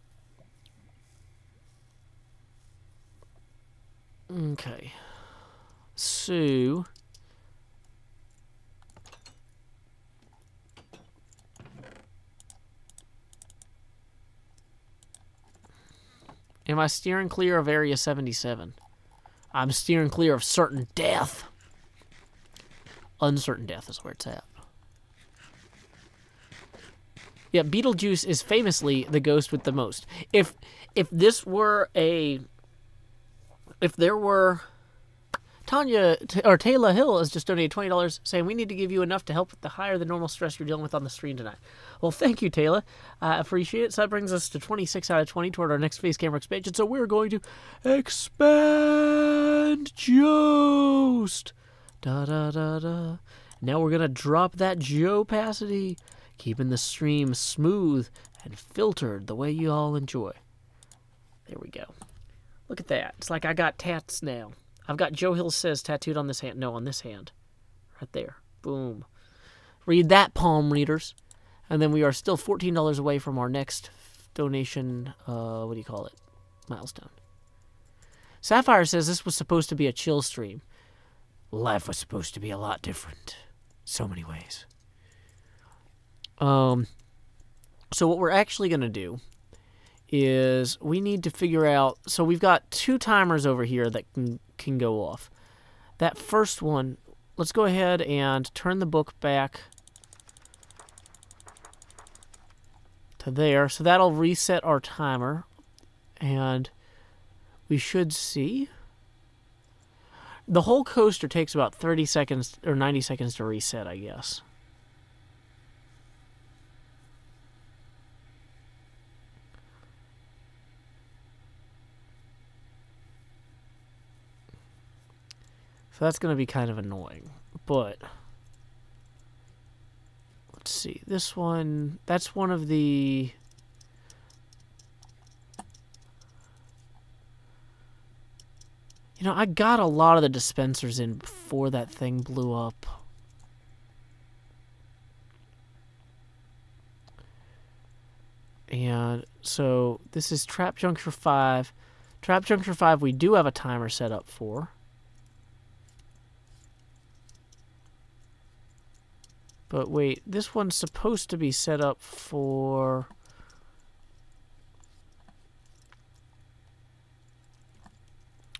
Okay. So... am I steering clear of Area 77? I'm steering clear of certain death. Uncertain death is where it's at. Yeah, Beetlejuice is famously the ghost with the most. If this were a... if there were... Tanya, or Taylor Hill has just donated $20 saying, we need to give you enough to help with the higher than normal stress you're dealing with on the stream tonight. Well, thank you, Taylor. I appreciate it. So that brings us to 26 out of 20 toward our next face camera expansion. So we're going to expand Jost. Da-da-da-da. Now we're going to drop that Joe-pacity, keeping the stream smooth and filtered the way you all enjoy. There we go. Look at that. It's like I got tats now. I've got Joe Hill Says tattooed on this hand. No, on this hand. Right there. Boom. Read that, palm readers. And then we are still $14 away from our next donation, what do you call it? Milestone. Sapphire says this was supposed to be a chill stream. Life was supposed to be a lot different. So many ways. So what we're actually going to do is we need to figure out... So we've got 2 timers over here that can go off. That first one, let's go ahead and turn the book back to there. So that'll reset our timer. And we should see... The whole coaster takes about 30 seconds or 90 seconds to reset, I guess. So that's going to be kind of annoying, but let's see. This one, that's one of the... You know, I got a lot of the dispensers in before that thing blew up. And so this is Trap Juncture 5. Trap Juncture 5 we do have a timer set up for. But wait, this one's supposed to be set up for...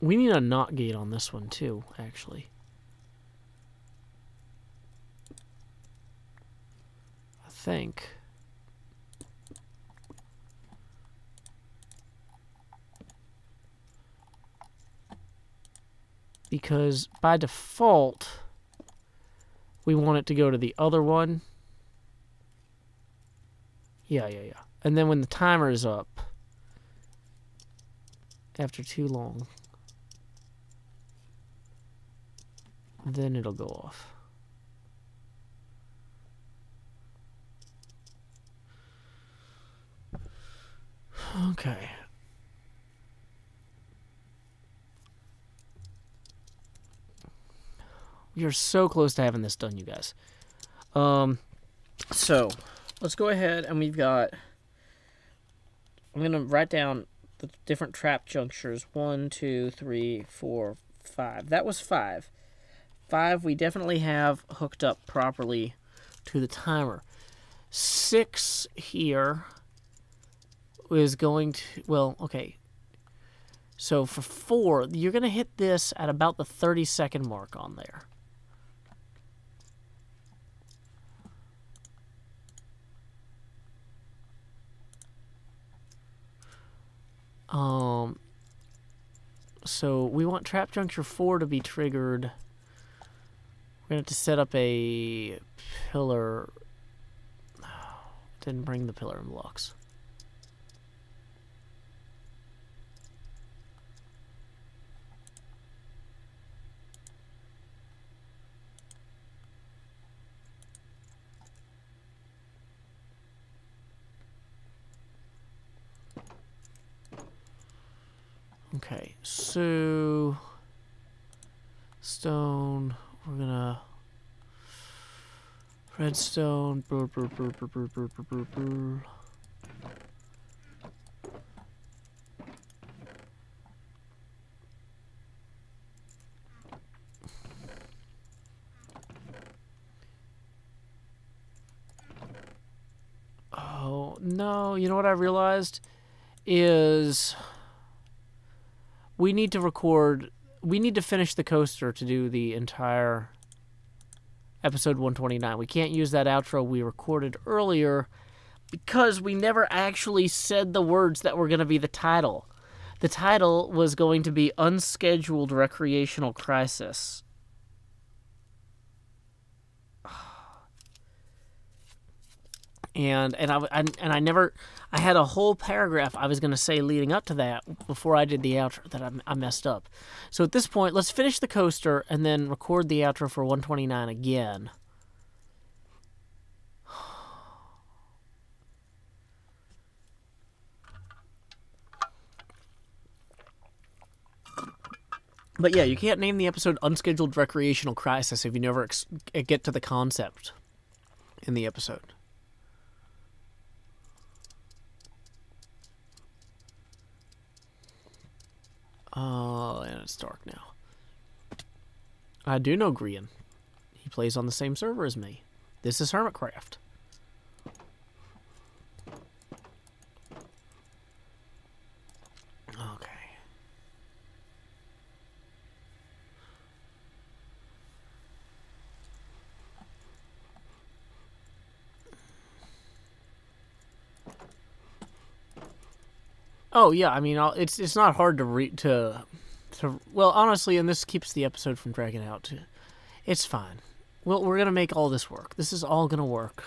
We need a NOT gate on this one too, actually. I think. Because by default... We want it to go to the other one. Yeah. And then when the timer is up, after too long, then it'll go off. Okay. You're so close to having this done, you guys. So, let's go ahead and we've got... I'm going to write down the different trap junctures. 1, 2, 3, 4, 5. That was 5. 5 we definitely have hooked up properly to the timer. 6 here is going to... Well, okay. So for 4, you're going to hit this at about the 30-second mark on there. So we want Trap Juncture 4 to be triggered. We're going to have to set up a pillar. Didn't bring the pillar and blocks. Okay, so stone, we're gonna redstone. Oh no, you know what I realized is we need to record, we need to finish the coaster to do the entire episode 129. We can't use that outro we recorded earlier because we never actually said the words that were going to be the title. The title was going to be Unscheduled Recreational Crisis. And I never, I had a whole paragraph I was going to say leading up to that before I did the outro that I messed up. So at this point, let's finish the coaster and then record the outro for 129 again. But yeah, you can't name the episode Unscheduled Recreational Crisis if you never get to the concept in the episode. Oh, and it's dark now. I do know Grian. He plays on the same server as me. This is Hermitcraft. Oh yeah, I mean, it's not hard to well, honestly, and this keeps the episode from dragging out too. It's fine. Well, we're gonna make all this work. This is all gonna work.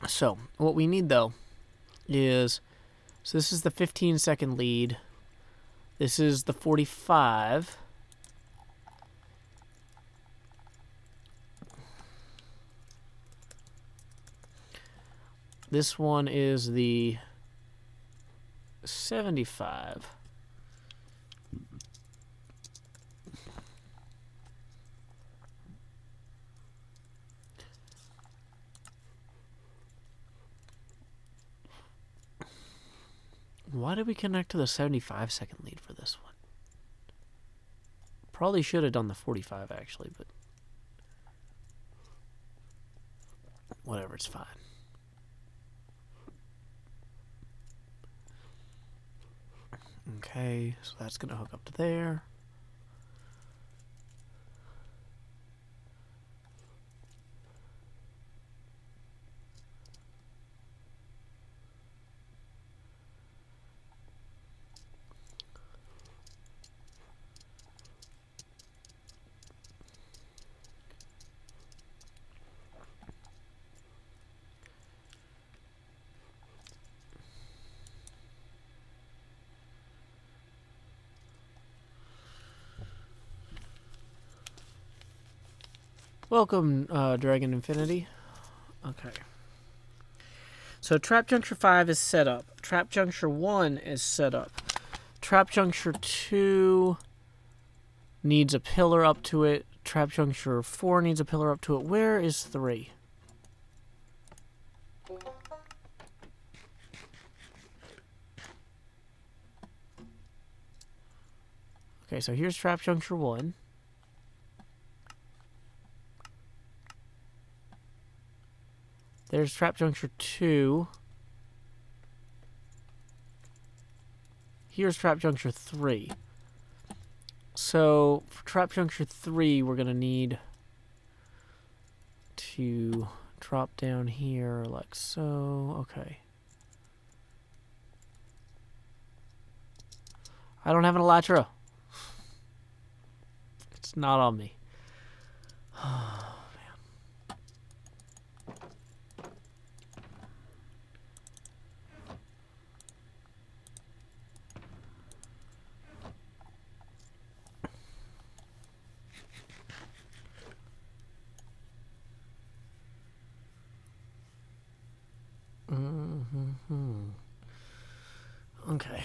So what we need though is, so this is the 15-second lead. This is the 45. This one is the 75. Why did we connect to the 75-second lead for this one? Probably should have done the 45 actually, but whatever, it's fine. Okay, so that's going to hook up to there. Welcome, Dragon Infinity. Okay. So Trap Juncture 5 is set up. Trap Juncture 1 is set up. Trap Juncture 2 needs a pillar up to it. Trap Juncture 4 needs a pillar up to it. Where is 3? Okay, so here's Trap Juncture 1. There's Trap Juncture 2. Here's Trap Juncture 3. So, for Trap Juncture 3, we're going to need to drop down here like so. Okay. I don't have an elytra. It's not on me. Okay.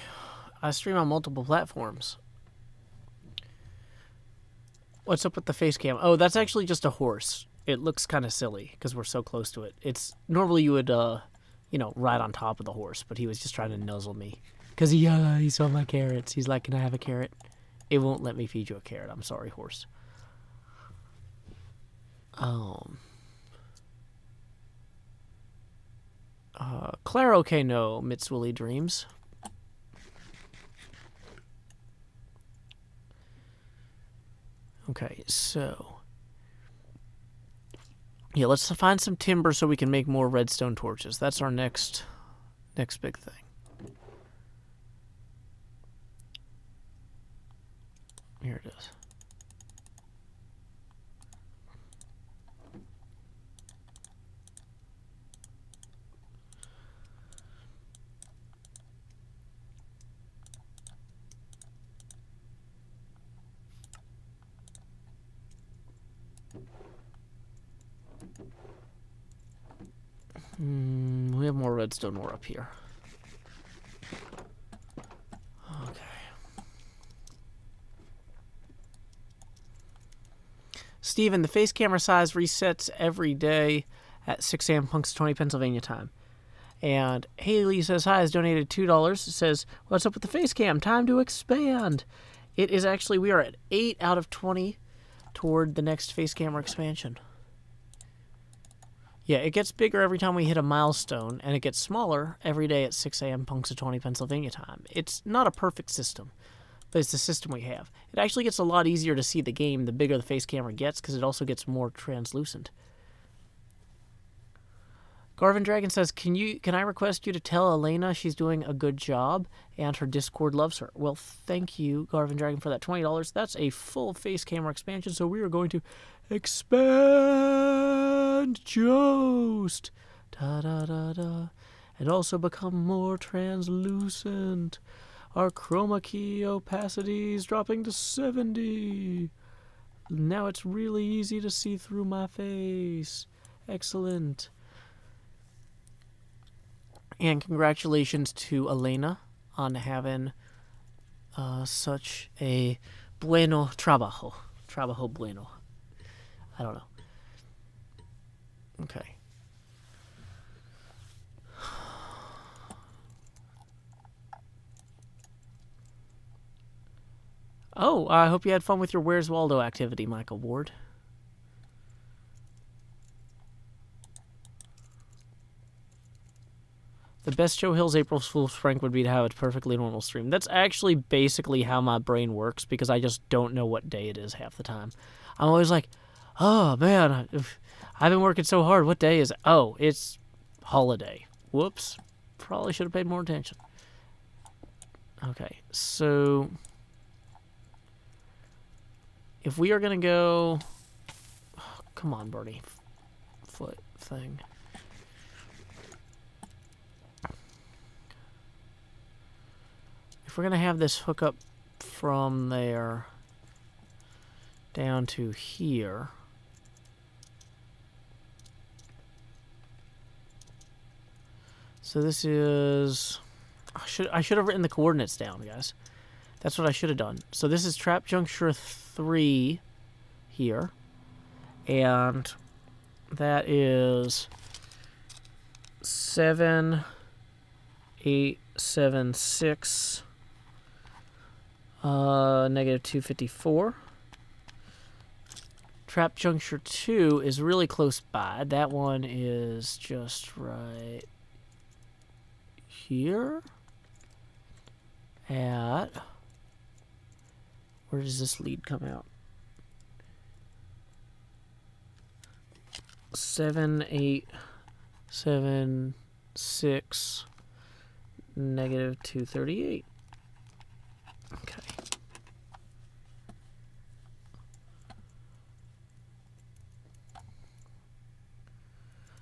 I stream on multiple platforms. What's up with the face cam? Oh, that's actually just a horse. It looks kind of silly because we're so close to it. It's normally you would, you know, ride on top of the horse, but he was just trying to nuzzle me because he saw my carrots. He's like, "Can I have a carrot?" It won't let me feed you a carrot. I'm sorry, horse. Claro que no, Mitswilly Dreams. Okay, so yeah, let's find some timber so we can make more redstone torches. That's our next big thing. Here it is. We have more redstone ore up here. Okay. Steven, the face camera size resets every day at 6 a.m. Punxsutawney, Pennsylvania time. And Haley says, hi, has donated $2. Says, what's up with the face cam? Time to expand. It is actually, we are at 8 out of 20 toward the next face camera expansion. Yeah, it gets bigger every time we hit a milestone, and it gets smaller every day at 6 a.m. Punxsutawney, Pennsylvania time. It's not a perfect system, but it's the system we have. It actually gets a lot easier to see the game the bigger the face camera gets, because it also gets more translucent. Garvin Dragon says, can I request you to tell Elena she's doing a good job and her Discord loves her? Well, thank you, Garvin Dragon, for that $20. That's a full face camera expansion, so we are going to expand Jost. Da-da-da-da. And also become more translucent. Our chroma key opacity is dropping to 70. Now it's really easy to see through my face. Excellent. And congratulations to Elena on having such a bueno trabajo. Trabajo bueno. I don't know. Okay. Oh, I hope you had fun with your Where's Waldo activity, Michael Ward. The best Joe Hill's April Fool's prank would be to have a perfectly normal stream. That's actually basically how my brain works, because I just don't know what day it is half the time. I'm always like, oh, man, I've been working so hard. What day is it? Oh, it's holiday. Whoops. Probably should have paid more attention. Okay, so if we are going to go... Oh, come on, Bernie. Foot thing. If we're going to have this hook up from there down to here, so this is... I should have written the coordinates down, guys. That's what I should have done. So this is trap juncture 3 here, and that is 7, 8, 7, 6, negative 254. Trap juncture 2 is really close by. That one is just right here at... Where does this lead come out? 7, 8, 7, 6, negative 238. Okay.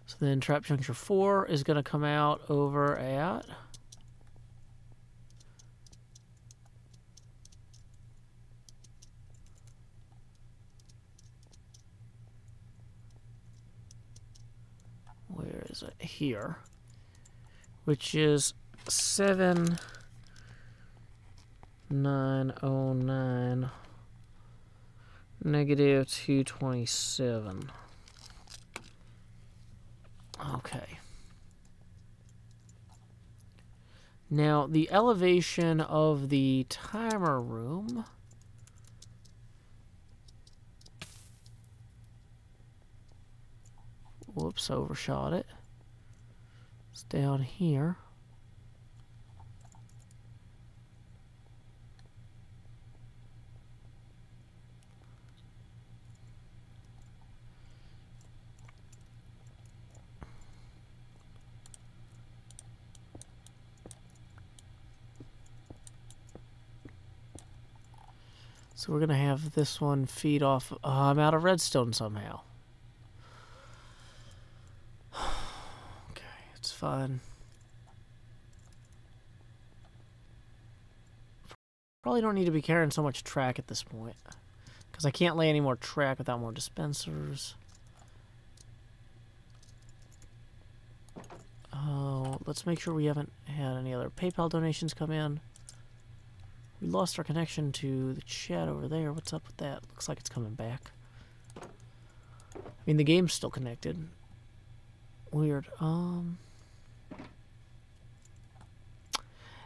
So then trap juncture 4 is going to come out over at... Where is it? Here. Which is 7909 negative 227. Okay. Now, the elevation of the timer room... Whoops, overshot it. It's down here. So we're going to have this one feed off... I'm out of redstone somehow. It's fine. Probably don't need to be carrying so much track at this point, because I can't lay any more track without more dispensers. Oh, let's make sure we haven't had any other PayPal donations come in. We lost our connection to the chat over there. What's up with that? Looks like it's coming back. I mean, the game's still connected. Weird.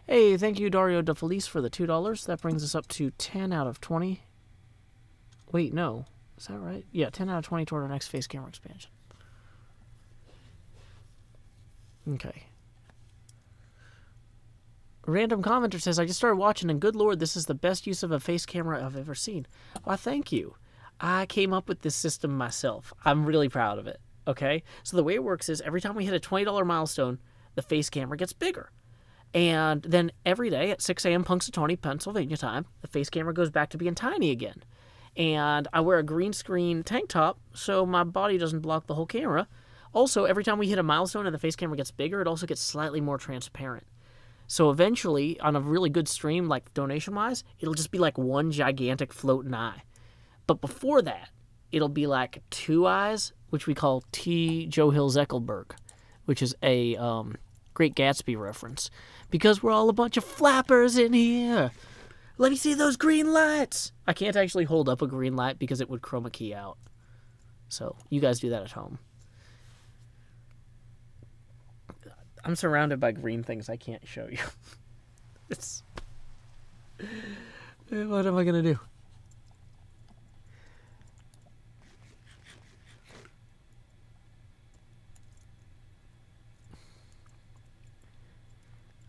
Hey, thank you, Dario DeFelice, for the $2. That brings us up to 10 out of 20. Wait, no. Is that right? Yeah, 10 out of 20 toward our next face camera expansion. Okay. Random commenter says, I just started watching, and good lord, this is the best use of a face camera I've ever seen. Why, thank you. I came up with this system myself. I'm really proud of it. Okay? So the way it works is every time we hit a $20 milestone, the face camera gets bigger. And then every day at 6 a.m. Punxsutawney, Pennsylvania time, the face camera goes back to being tiny again. And I wear a green screen tank top so my body doesn't block the whole camera. Also, every time we hit a milestone and the face camera gets bigger, it also gets slightly more transparent. So eventually, on a really good stream, like donation-wise, it'll just be like one gigantic floating eye. But before that, it'll be like two eyes, which we call T. Joe Hill Eckelberg, which is a Great Gatsby reference. Because we're all a bunch of flappers in here. Let me see those green lights. I can't actually hold up a green light because it would chroma key out. So you guys do that at home. I'm surrounded by green things I can't show you. It's... What am I going to do?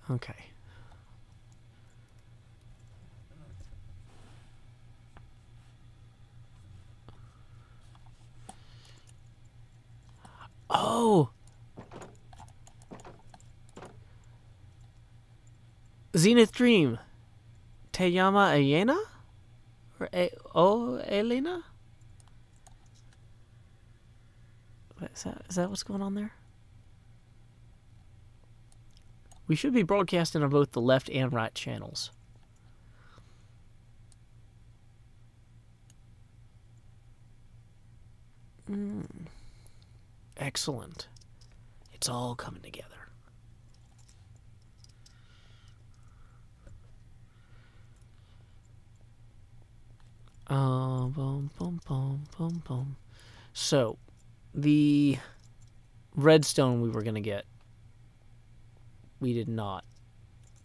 Okay. Oh! Zenith Dream. Teyama Ayena? Or Elena? Is that what's going on there? We should be broadcasting on both the left and right channels. Excellent. It's all coming together. Boom, boom, boom, boom, boom. So, the redstone we were going to get, we did not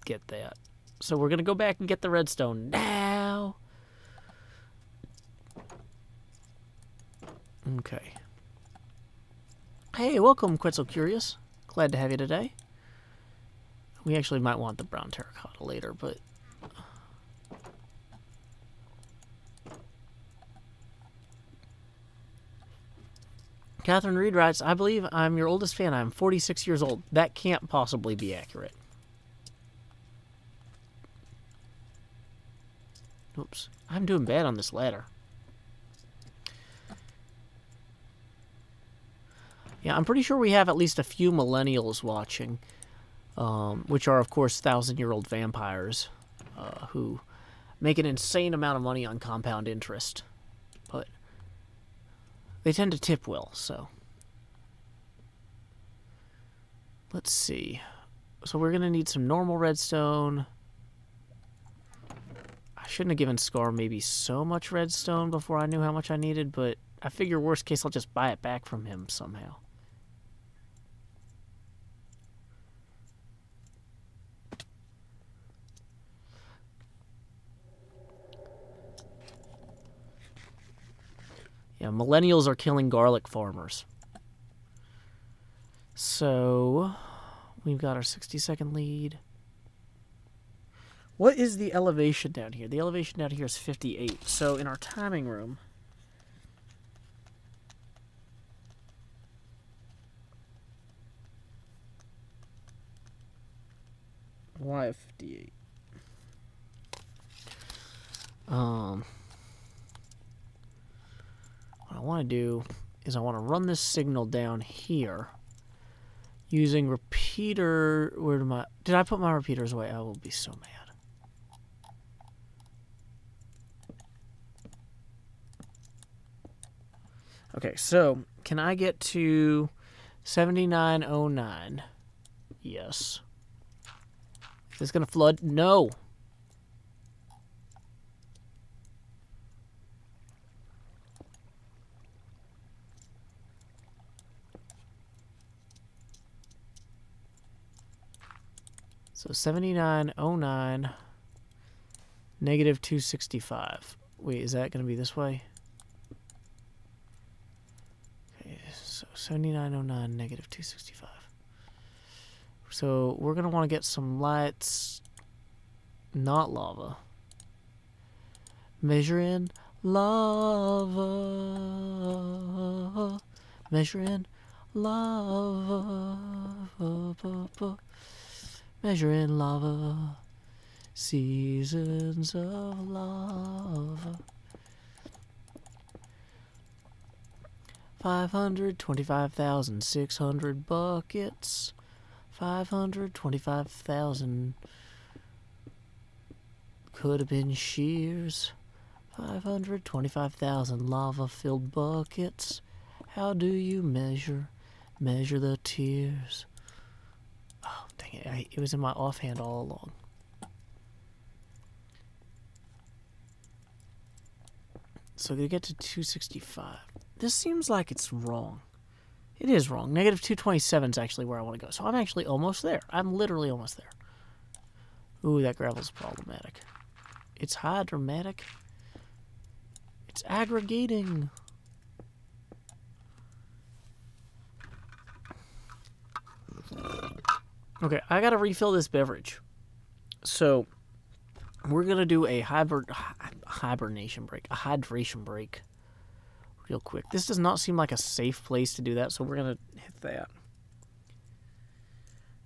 get that. So we're going to go back and get the redstone now. Okay. Hey, welcome, Quetzal Curious. Glad to have you today. We actually might want the brown terracotta later, but... Catherine Reed writes, I believe I'm your oldest fan. I'm 46 years old. That can't possibly be accurate. Oops. I'm doing bad on this ladder. Yeah, I'm pretty sure we have at least a few millennials watching, which are, of course, 1,000-year-old vampires who make an insane amount of money on compound interest. But they tend to tip well, so. Let's see. So we're going to need some normal redstone. I shouldn't have given Scar maybe so much redstone before I knew how much I needed, but I figure worst case I'll just buy it back from him somehow. Yeah, millennials are killing garlic farmers. So, we've got our 60-second lead. What is the elevation down here? The elevation down here is 58. So, in our timing room... Why 58? What I want to do is I want to run this signal down here using repeater. Where did did I put my repeaters away? I will be so mad. Okay, so can I get to 7909? Yes. Is this gonna flood? No. So 7909 negative 265. Wait, is that going to be this way? Okay, so 7909 negative 265. So we're going to want to get some lights, not lava. Measure in lava. Measure in lava, measuring lava, seasons of lava. 525,600 buckets. 525,000 could have been shears. 525,000 lava-filled buckets. How do you measure the tears? Oh, dang it. It was in my offhand all along. So to get to 265. This seems like it's wrong. It is wrong. Negative 227 is actually where I want to go. So I'm actually almost there. I'm literally almost there. Ooh, that gravel's problematic. It's hydromatic. It's aggregating. Okay, I gotta refill this beverage. So, we're gonna do a hibernation break. A hydration break. Real quick. This does not seem like a safe place to do that, so we're gonna hit that.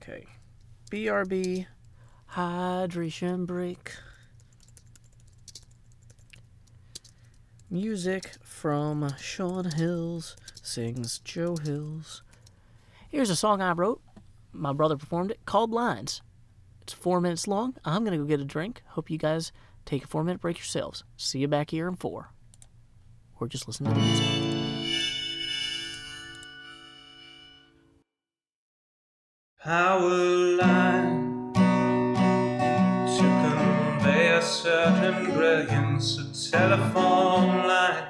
Okay. BRB. Hydration break. Music from Sean Hills. Sings Joe Hills. Here's a song I wrote. My brother performed it, called Lines. It's 4 minutes long. I'm going to go get a drink. Hope you guys take a 4-minute break yourselves. See you back here in 4. Or just listen to the music. Power line to convey a certain brilliance, a telephone line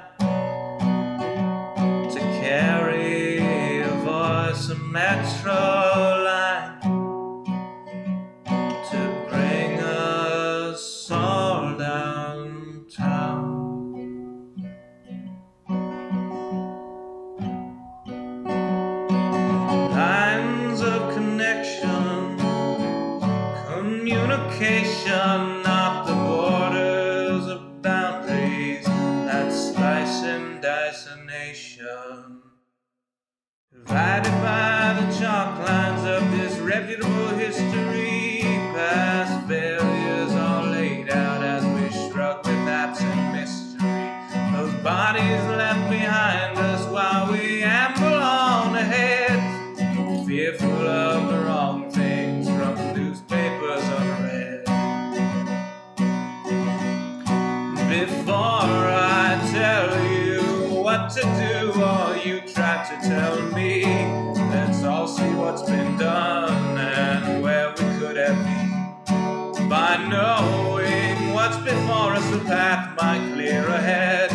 to carry a voice, a metro line to bring us all downtown. Lines of connection, communication, not the borders of boundaries that slice and dice a nation. Divided by the chalk lines of disreputable history, past failures are laid out as we shrug with absent mystery. Those bodies left behind us while we amble on ahead, fearful of the wrong things from newspapers unread. Before I tell you what to do, or you try to tell me, let's all see what's been done and where we could have been. By knowing what's before us, the path might clear ahead,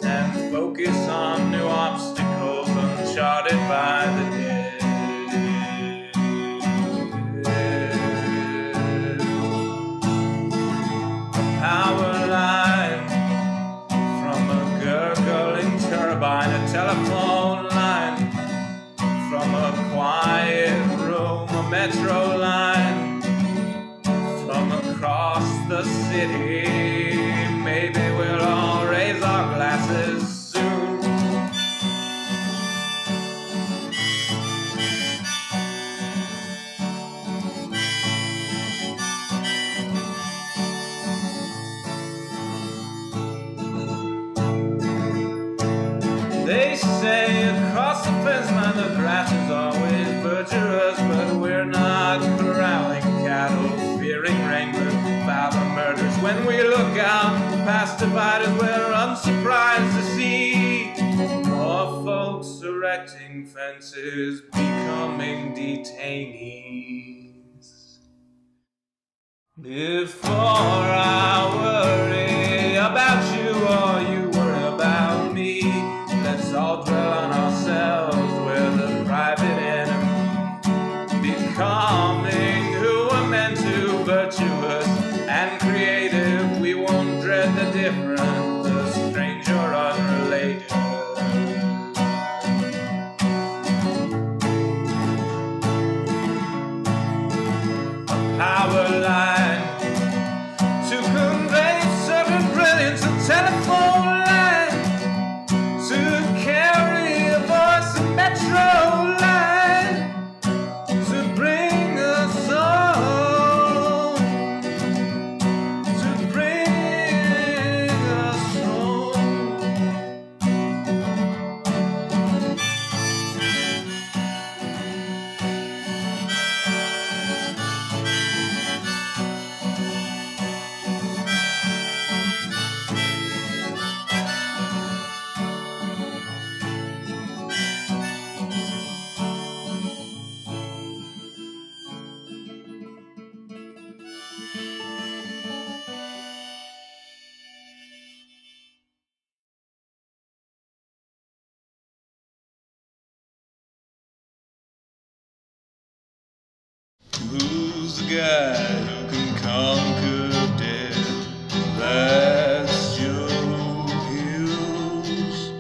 and focus on new obstacles uncharted by the dead. Power line from a gurgling turbine, a telephone line from a quiet room, a metro line from across the city. Maybe we'll all raise our glasses soon. They say across the fence line the grass is always verdurous, but we're not corralling cattle, fearing rainbows about the murders. When we look out past dividers, we're unsurprised to see more folks erecting fences, becoming detainees. Before I worry about you or you worry about me, let's all dwell on ourselves, we're the private enemy. Becoming who we're meant to, virtuous and creative. We won't dread the different, the strange or unrelated. A power line to convey certain brilliance, a telephone line to carry a voice, a metro line guy who can conquer death. That's Joe Hughes.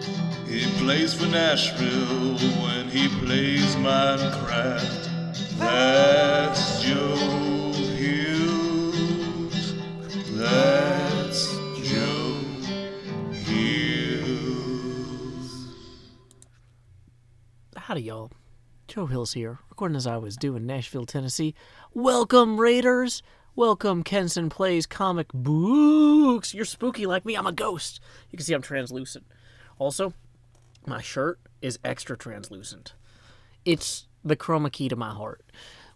He plays for Nashville when he plays Minecraft. That's Joe Hughes. That's Joe Hughes. Howdy, y'all. Joe Hills here, recording as I was doing in Nashville, Tennessee. Welcome, Raiders! Welcome, Kenson Plays Comic Books! You're spooky like me, I'm a ghost! You can see I'm translucent. Also, my shirt is extra translucent. It's the chroma key to my heart.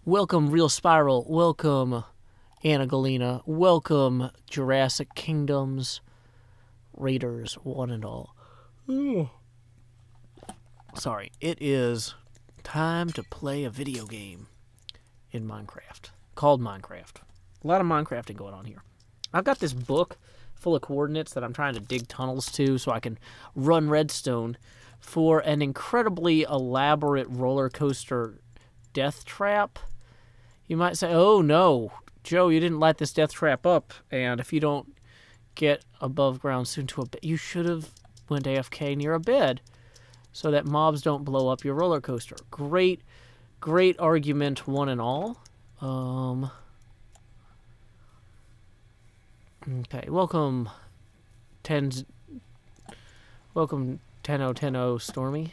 Welcome, Real Spiral. Welcome, Anna Galena. Welcome, Jurassic Kingdoms. Raiders, one and all. Ooh. Sorry, it is time to play a video game in Minecraft, called Minecraft. A lot of Minecrafting going on here. I've got this book full of coordinates that I'm trying to dig tunnels to so I can run redstone for an incredibly elaborate roller coaster death trap. You might say, oh no, Joe, you didn't light this death trap up, and if you don't get above ground soon to a bed, you should have went AFK near a bed, so that mobs don't blow up your roller coaster. Great argument, one and all. Okay, welcome, Tenno Stormy.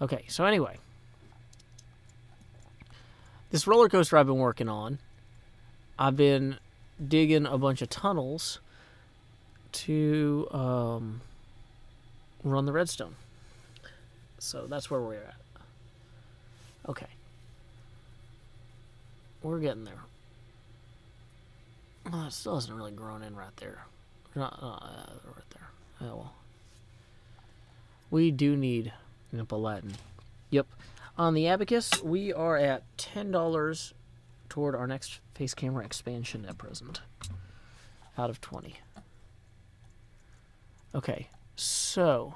Okay, so anyway, this roller coaster I've been working on, I've been digging a bunch of tunnels to run the redstone. So that's where we're at. Okay. We're getting there. Oh, it still hasn't really grown in right there. Right there. Oh, well. We do need Nipple Latin. Yep. On the Abacus, we are at $10 toward our next face camera expansion at present. Out of 20. Okay. So,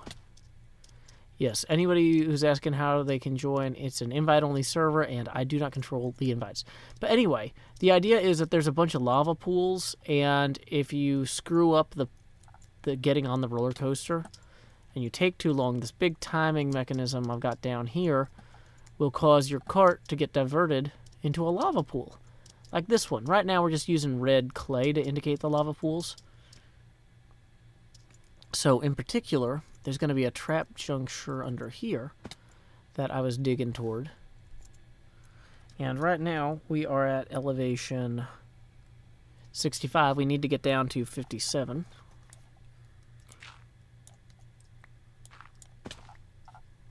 yes, anybody who's asking how they can join, it's an invite-only server, and I do not control the invites. But anyway, the idea is that there's a bunch of lava pools, and if you screw up the getting on the roller coaster, and you take too long, this big timing mechanism I've got down here will cause your cart to get diverted into a lava pool, like this one. Right now, we're just using red clay to indicate the lava pools. So, in particular, there's going to be a trap juncture under here that I was digging toward. And right now, we are at elevation 65. We need to get down to 57.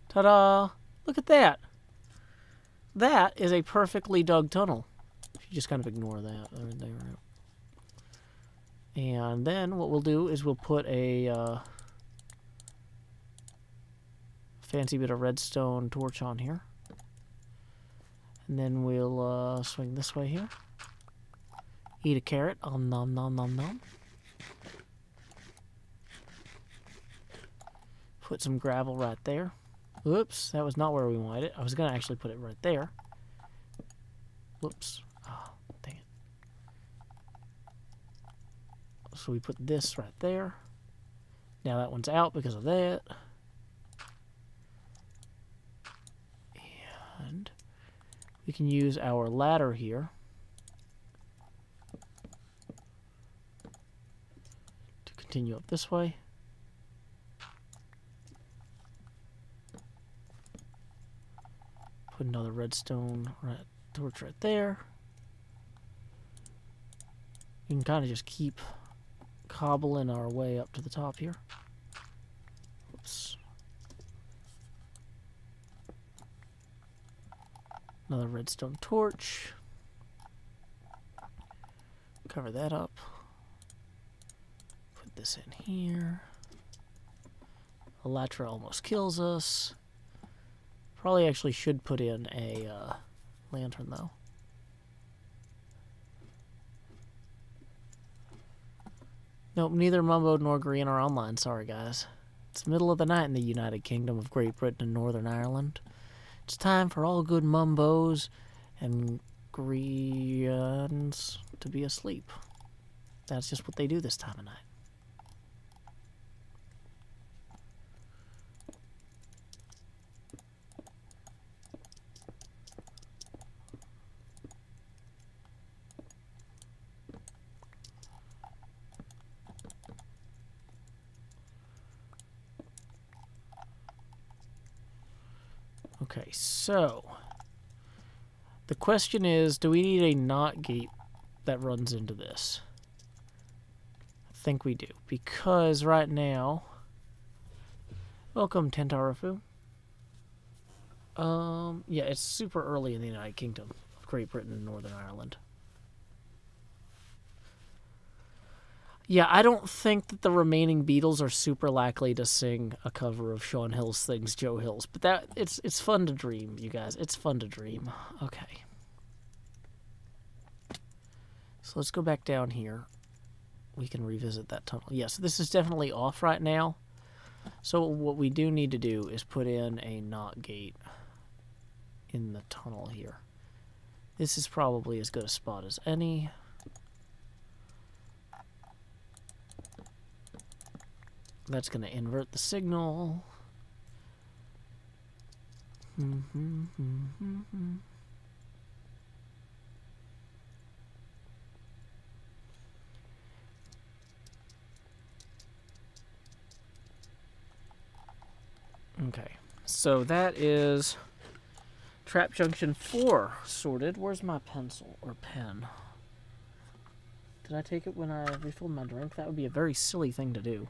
Ta-da! Look at that! That is a perfectly dug tunnel. If you just kind of ignore that. And then what we'll do is we'll put a fancy bit of redstone torch on here. And then we'll swing this way here. Eat a carrot. Nom nom nom nom. Put some gravel right there. Whoops, that was not where we wanted it. I was going to actually put it right there. Whoops. Oh, dang it. So we put this right there. Now that one's out because of that. And we can use our ladder here to continue up this way. Put another redstone torch right there. You can kind of just keep cobbling our way up to the top here. Oops. Another redstone torch. Cover that up. Put this in here. Elytra almost kills us. Probably actually should put in a lantern, though. Nope, neither Mumbo nor Green are online. Sorry, guys. It's the middle of the night in the United Kingdom of Great Britain and Northern Ireland. It's time for all good Mumbos and Grians to be asleep. That's just what they do this time of night. Okay, so the question is, do we need a NOT gate that runs into this? I think we do, because right now, welcome Tentarafu. Yeah, it's super early in the United Kingdom of Great Britain and Northern Ireland. Yeah, I don't think that the remaining Beatles are super likely to sing a cover of Sean Hill's Sings Joe Hill's, but it's fun to dream, you guys. It's fun to dream. Okay. So let's go back down here. We can revisit that tunnel. Yes, this is definitely off right now. So what we do need to do is put in a NOT gate in the tunnel here. This is probably as good a spot as any. That's going to invert the signal. Okay, so that is Trap Junction 4 sorted. Where's my pencil or pen? Did I take it when I refilled my drink? That would be a very silly thing to do.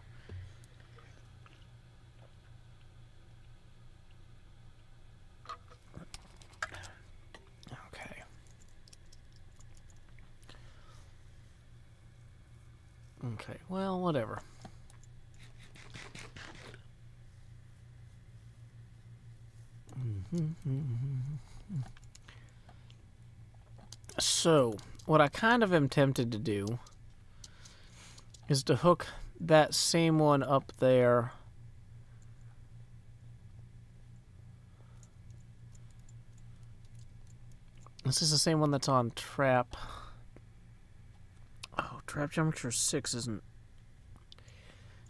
Okay, well, whatever. So, what I kind of am tempted to do is to hook that same one up there. This is the same one that's on Trap. Oh, Trap Juncture 6 isn't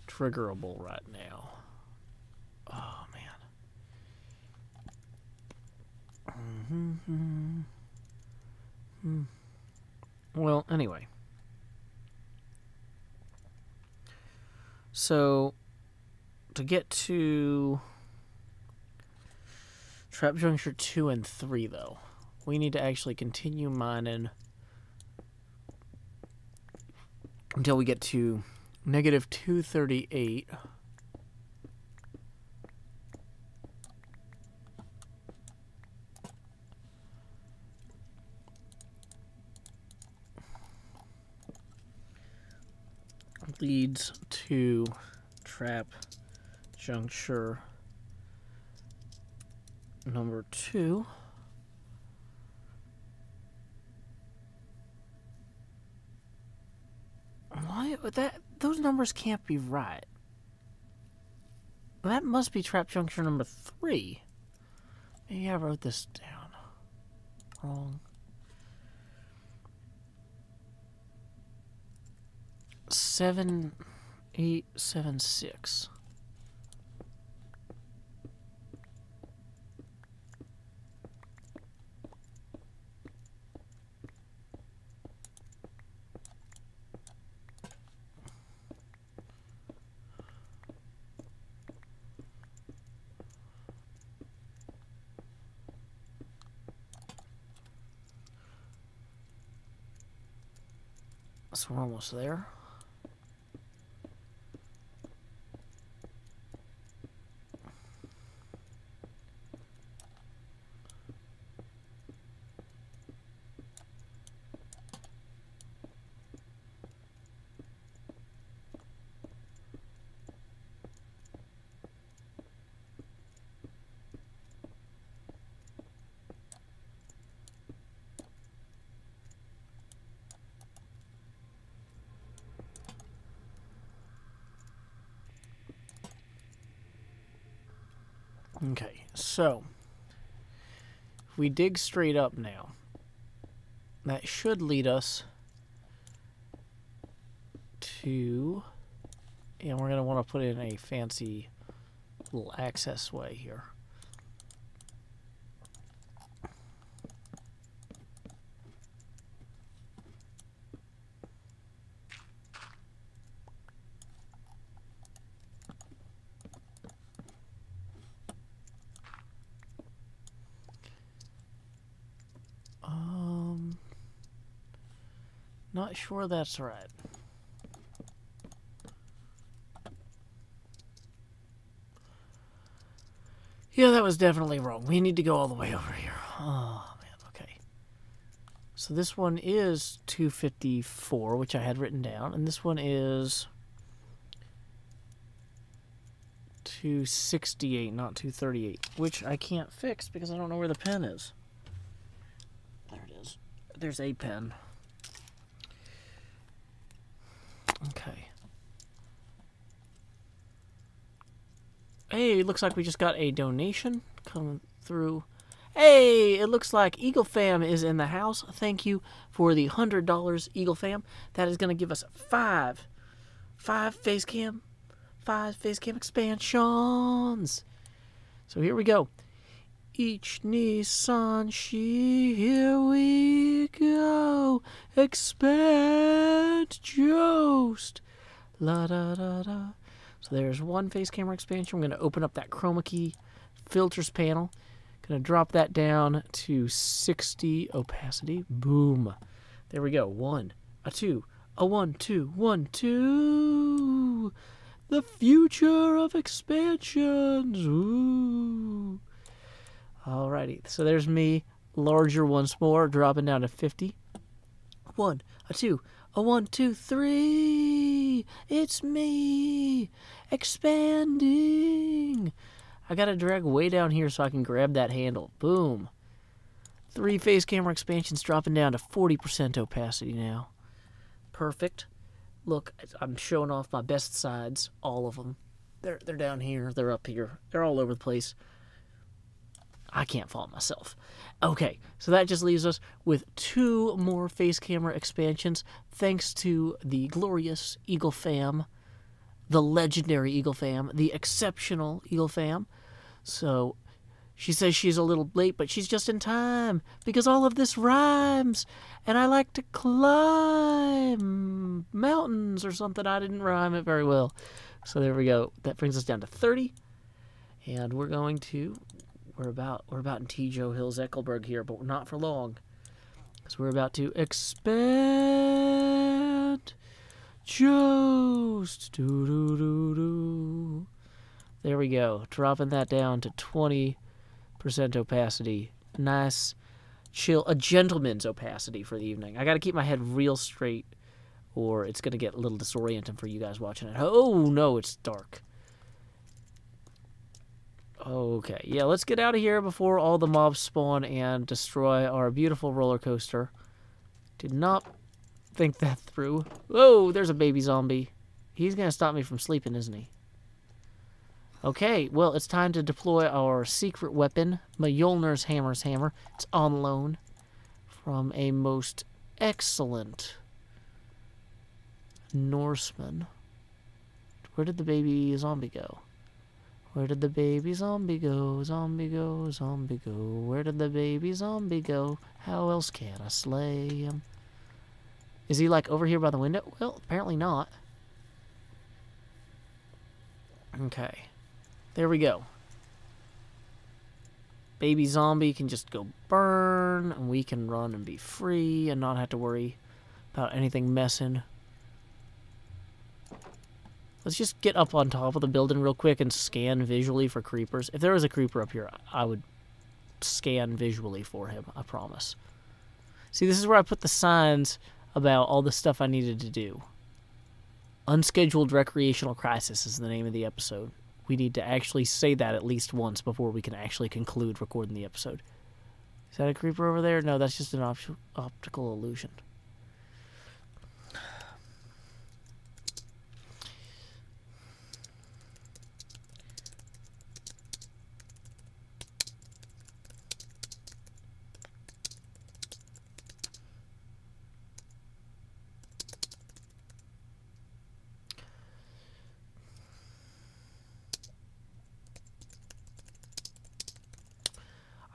triggerable right now. Oh, man. Well, anyway. So, to get to Trap Juncture 2 and 3, though, we need to actually continue mining until we get to negative 238. Leads to Trap Juncture number 2. Why that? Those numbers can't be right. That must be Trap Juncture number 3. Maybe I wrote this down wrong. 7876. So we're almost there. Okay, so if we dig straight up now, that should lead us to, and we're going to want to put in a fancy little access way here. Not sure that's right. Yeah, that was definitely wrong. We need to go all the way over here. Oh, man, okay. So this one is 254, which I had written down, and this one is 268, not 238, which I can't fix because I don't know where the pen is. There it is. There's a pen. Okay. Hey, it looks like we just got a donation coming through. Hey, it looks like Eagle Fam is in the house. Thank you for the $100, Eagle Fam. That is going to give us five face cam expansions. So here we go. Each Nissan, here we go. Expand Joost. La da da da. So there's one face camera expansion. I'm going to open up that chroma key filters panel. Going to drop that down to 60 opacity. Boom. There we go. 1, a 2, a 1, 2, 1, 2. The future of expansions. Ooh. Alrighty, so there's me, larger once more, dropping down to 50. 1, a 2, a 1, 2, 3. It's me, expanding. I gotta drag way down here so I can grab that handle. Boom. 3 face camera expansions dropping down to 40% opacity now. Perfect. Look, I'm showing off my best sides, all of them. They're down here, they're up here, they're all over the place. I can't follow myself. Okay, so that just leaves us with 2 more face camera expansions, thanks to the glorious Eagle Fam, the legendary Eagle Fam, the exceptional Eagle Fam. So she says she's a little late, but she's just in time, because all of this rhymes, and I like to climb mountains or something. I didn't rhyme it very well. So there we go. That brings us down to 30, and we're going to... We're about in T. Joe Hills, Eckelberg here, but we're not for long. Because we're about to expand Joost. Do. There we go. Dropping that down to 20% opacity. Nice, chill, a gentleman's opacity for the evening. I got to keep my head real straight, or it's going to get a little disorienting for you guys watching it. Oh, no, it's dark. Okay, yeah, let's get out of here before all the mobs spawn and destroy our beautiful roller coaster. Did not think that through. Whoa, there's a baby zombie. He's going to stop me from sleeping, isn't he? Okay, well, it's time to deploy our secret weapon, Mjolnir's Hammer's Hammer. It's on loan from a most excellent Norseman. Where did the baby zombie go? Where did the baby zombie go? Zombie go, zombie go. Where did the baby zombie go? How else can I slay him? Is he, like, over here by the window? Well, apparently not. Okay. There we go. Baby zombie can just go burn, and we can run and be free and not have to worry about anything messing. Let's just get up on top of the building real quick and scan visually for creepers. If there was a creeper up here, I would scan visually for him, I promise. See, this is where I put the signs about all the stuff I needed to do. Unscheduled Recreational Crisis is the name of the episode. We need to actually say that at least once before we can actually conclude recording the episode. Is that a creeper over there? No, that's just an optical illusion.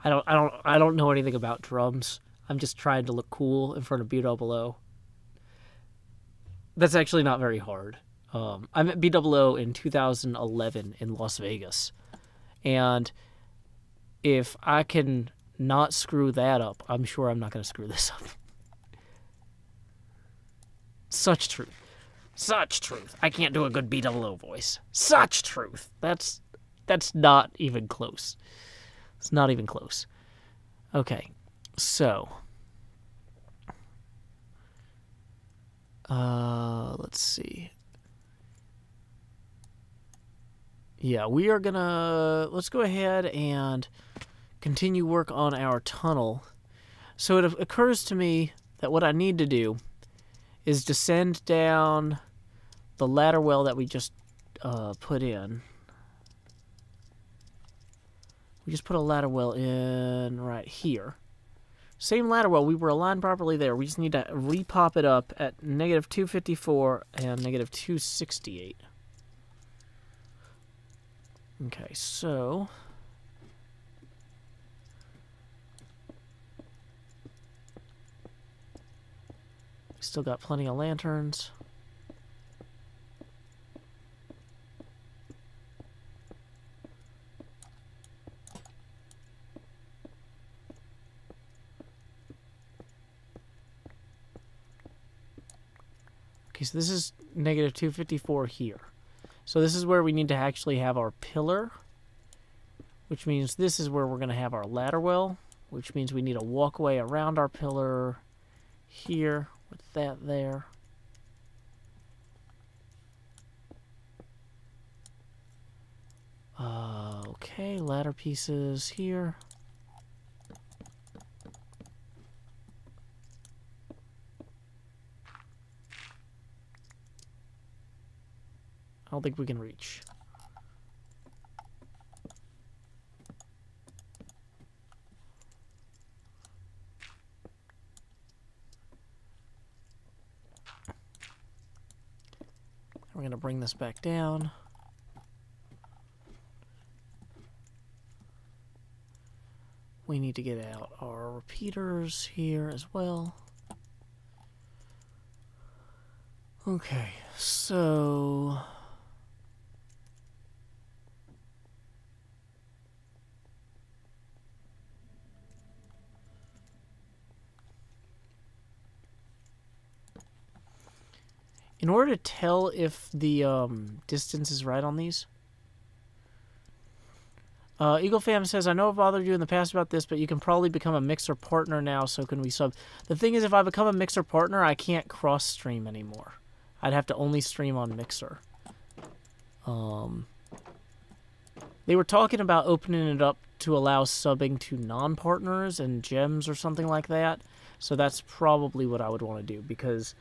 I don't know anything about drums. I'm just trying to look cool in front of B-double-O. That's actually not very hard. I met B-double-O in 2011 in Las Vegas. And if I can not screw that up, I'm sure I'm not going to screw this up. Such truth. Such truth. I can't do a good B-double-O voice. Such truth. That's not even close. It's not even close. Okay, so let's see. Yeah, let's go ahead and continue work on our tunnel. So it occurs to me that what I need to do is descend down the ladder well that we just put in. We just put a ladder well in right here. Same ladder well, we were aligned properly there. We just need to repop it up at negative 254 and negative 268. Okay, so we still got plenty of lanterns. Okay, so this is negative 254 here. So this is where we need to actually have our pillar, which means this is where we're going to have our ladder well, which means we need a walkway around our pillar here with that there. Okay, ladder pieces here. I don't think we can reach. We're going to bring this back down. We need to get out our repeaters here as well. Okay, so in order to tell if the distance is right on these, Eagle Fam says, I know I've bothered you in the past about this, but you can probably become a Mixer partner now, so can we sub? The thing is, if I become a Mixer partner, I can't cross-stream anymore. I'd have to only stream on Mixer. They were talking about opening it up to allow subbing to non-partners and gems or something like that, so that's probably what I would want to do, because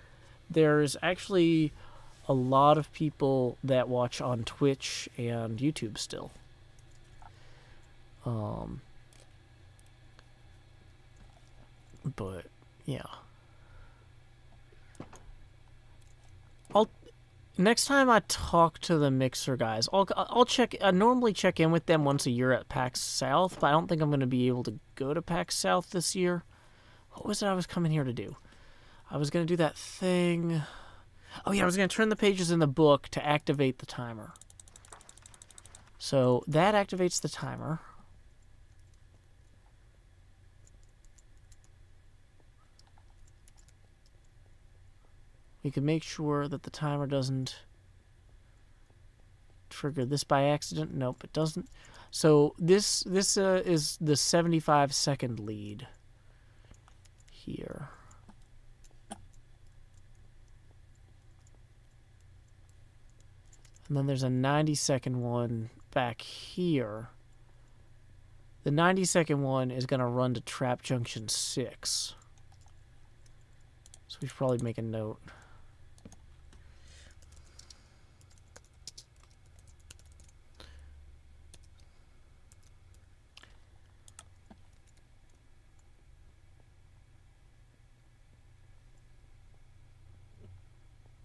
there's actually a lot of people that watch on Twitch and YouTube still. But yeah, next time I talk to the Mixer guys, I'll check. I normally check in with them once a year at PAX South, but I don't think I'm going to be able to go to PAX South this year. What was it I was coming here to do? I was going to do that thing. Oh yeah, I was going to turn the pages in the book to activate the timer. So that activates the timer. We can make sure that the timer doesn't trigger this by accident. Nope, it doesn't. So this is the 75-second lead here. And then there's a 90-second one back here. The 90-second one is going to run to Trap Junction 6. So we should probably make a note.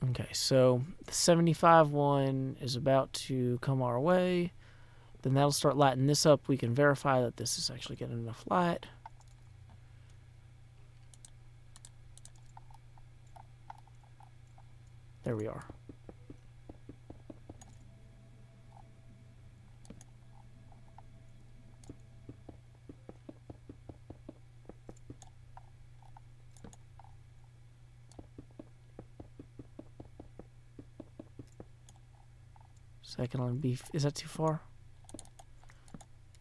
Okay, so the 75 one is about to come our way, Then that'll start lighting this up. We can verify that this is actually getting enough light. There we are. Second on beef. Is that too far?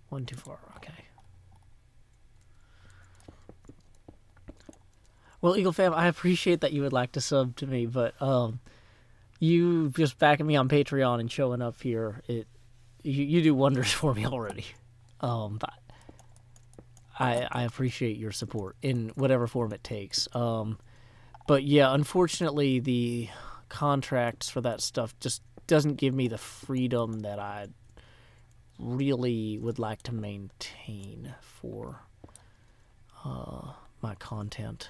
One too far. Okay. Well, Eagle Fam, I appreciate that you would like to sub to me, but you just backing me on Patreon and showing up here, you do wonders for me already. But I appreciate your support in whatever form it takes. But yeah, unfortunately, the contracts for that stuff just doesn't give me the freedom that I really would like to maintain for my content.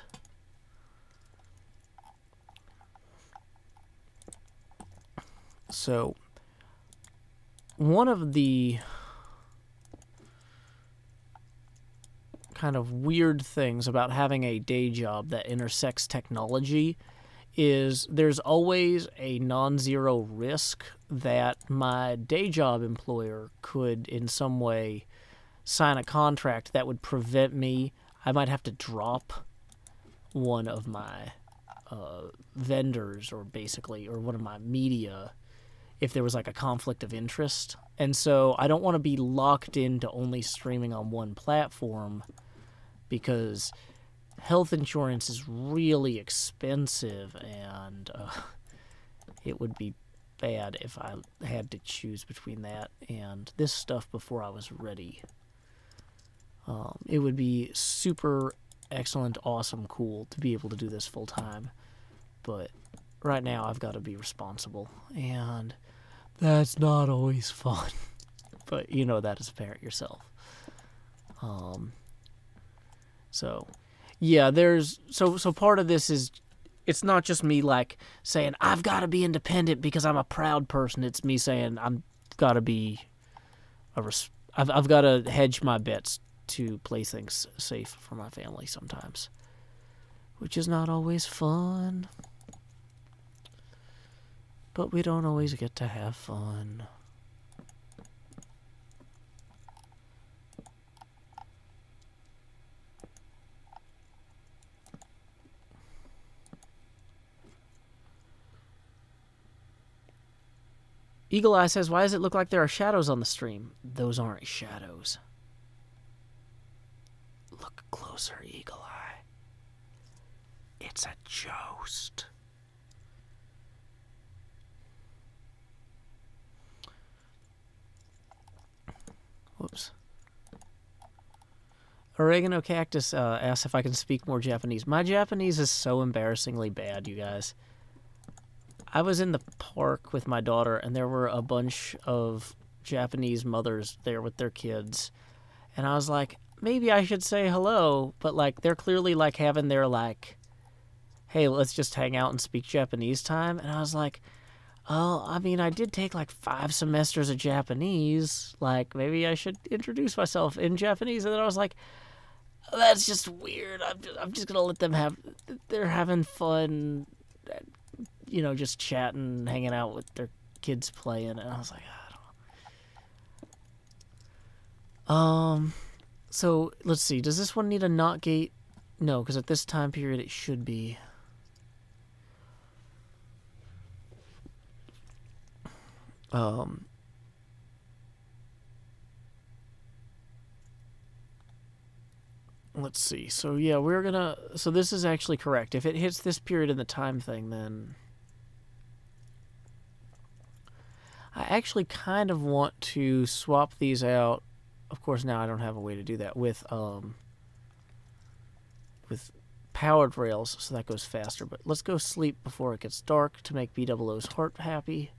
So, one of the kind of weird things about having a day job that intersects technology is there's always a non-zero risk that my day job employer could in some way sign a contract that would prevent me. I might have to drop one of my vendors or one of my media if there was like a conflict of interest. And so I don't want to be locked into only streaming on one platform because health insurance is really expensive, and it would be bad if I had to choose between that and this stuff before I was ready. It would be super excellent, awesome, cool to be able to do this full time, but right now I've got to be responsible, and that's not always fun. But you know that as a parent yourself. So yeah, so part of this is, it's not just me like saying I've got to be independent because I'm a proud person. It's me saying I've got to hedge my bets to play things safe for my family sometimes, which is not always fun. But we don't always get to have fun. Eagle Eye says, why does it look like there are shadows on the stream? Those aren't shadows. Look closer, Eagle Eye. It's a ghost. Whoops. Oregano Cactus asks if I can speak more Japanese. My Japanese is so embarrassingly bad, you guys. I was in the park with my daughter, and there were a bunch of Japanese mothers there with their kids. And I was like, maybe I should say hello. But, like, they're clearly, like, having their, like, hey, let's just hang out and speak Japanese time. And I was like, oh, I mean, I did take, like, 5 semesters of Japanese. Like, maybe I should introduce myself in Japanese. And then I was like, oh, that's just weird. I'm just going to let them have, they're having fun, you know, just chatting, hanging out with their kids playing. And I was like, I don't know. So, let's see. Does this one need a not gate? No, because at this time period it should be. Let's see. So, yeah, we're gonna... So this is actually correct. If it hits this period in the time thing, then... I actually kind of want to swap these out. Of course, now I don't have a way to do that with powered rails, so that goes faster. But let's go sleep before it gets dark to make BOO's heart happy.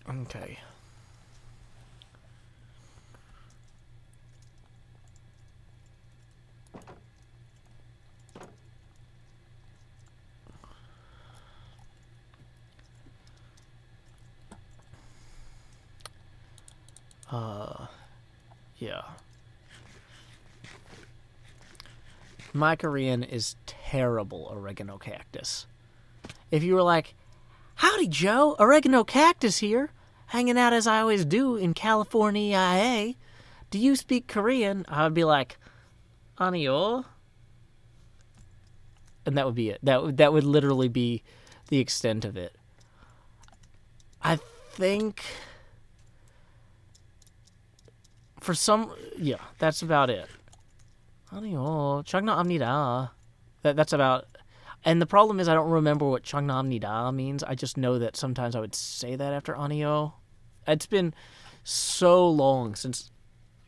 Okay. Yeah. My Korean is terrible oregano cactus. If you were like, howdy Joe, oregano cactus here, hanging out as I always do in California, IA. Do you speak Korean? I would be like, Anio? And that would be it. That would literally be the extent of it. I think for some, yeah, that's about it. Anio, Changnaamnida. That's about. And the problem is I don't remember what Changnaamnida means. I just know that sometimes I would say that after Anio. It's been so long since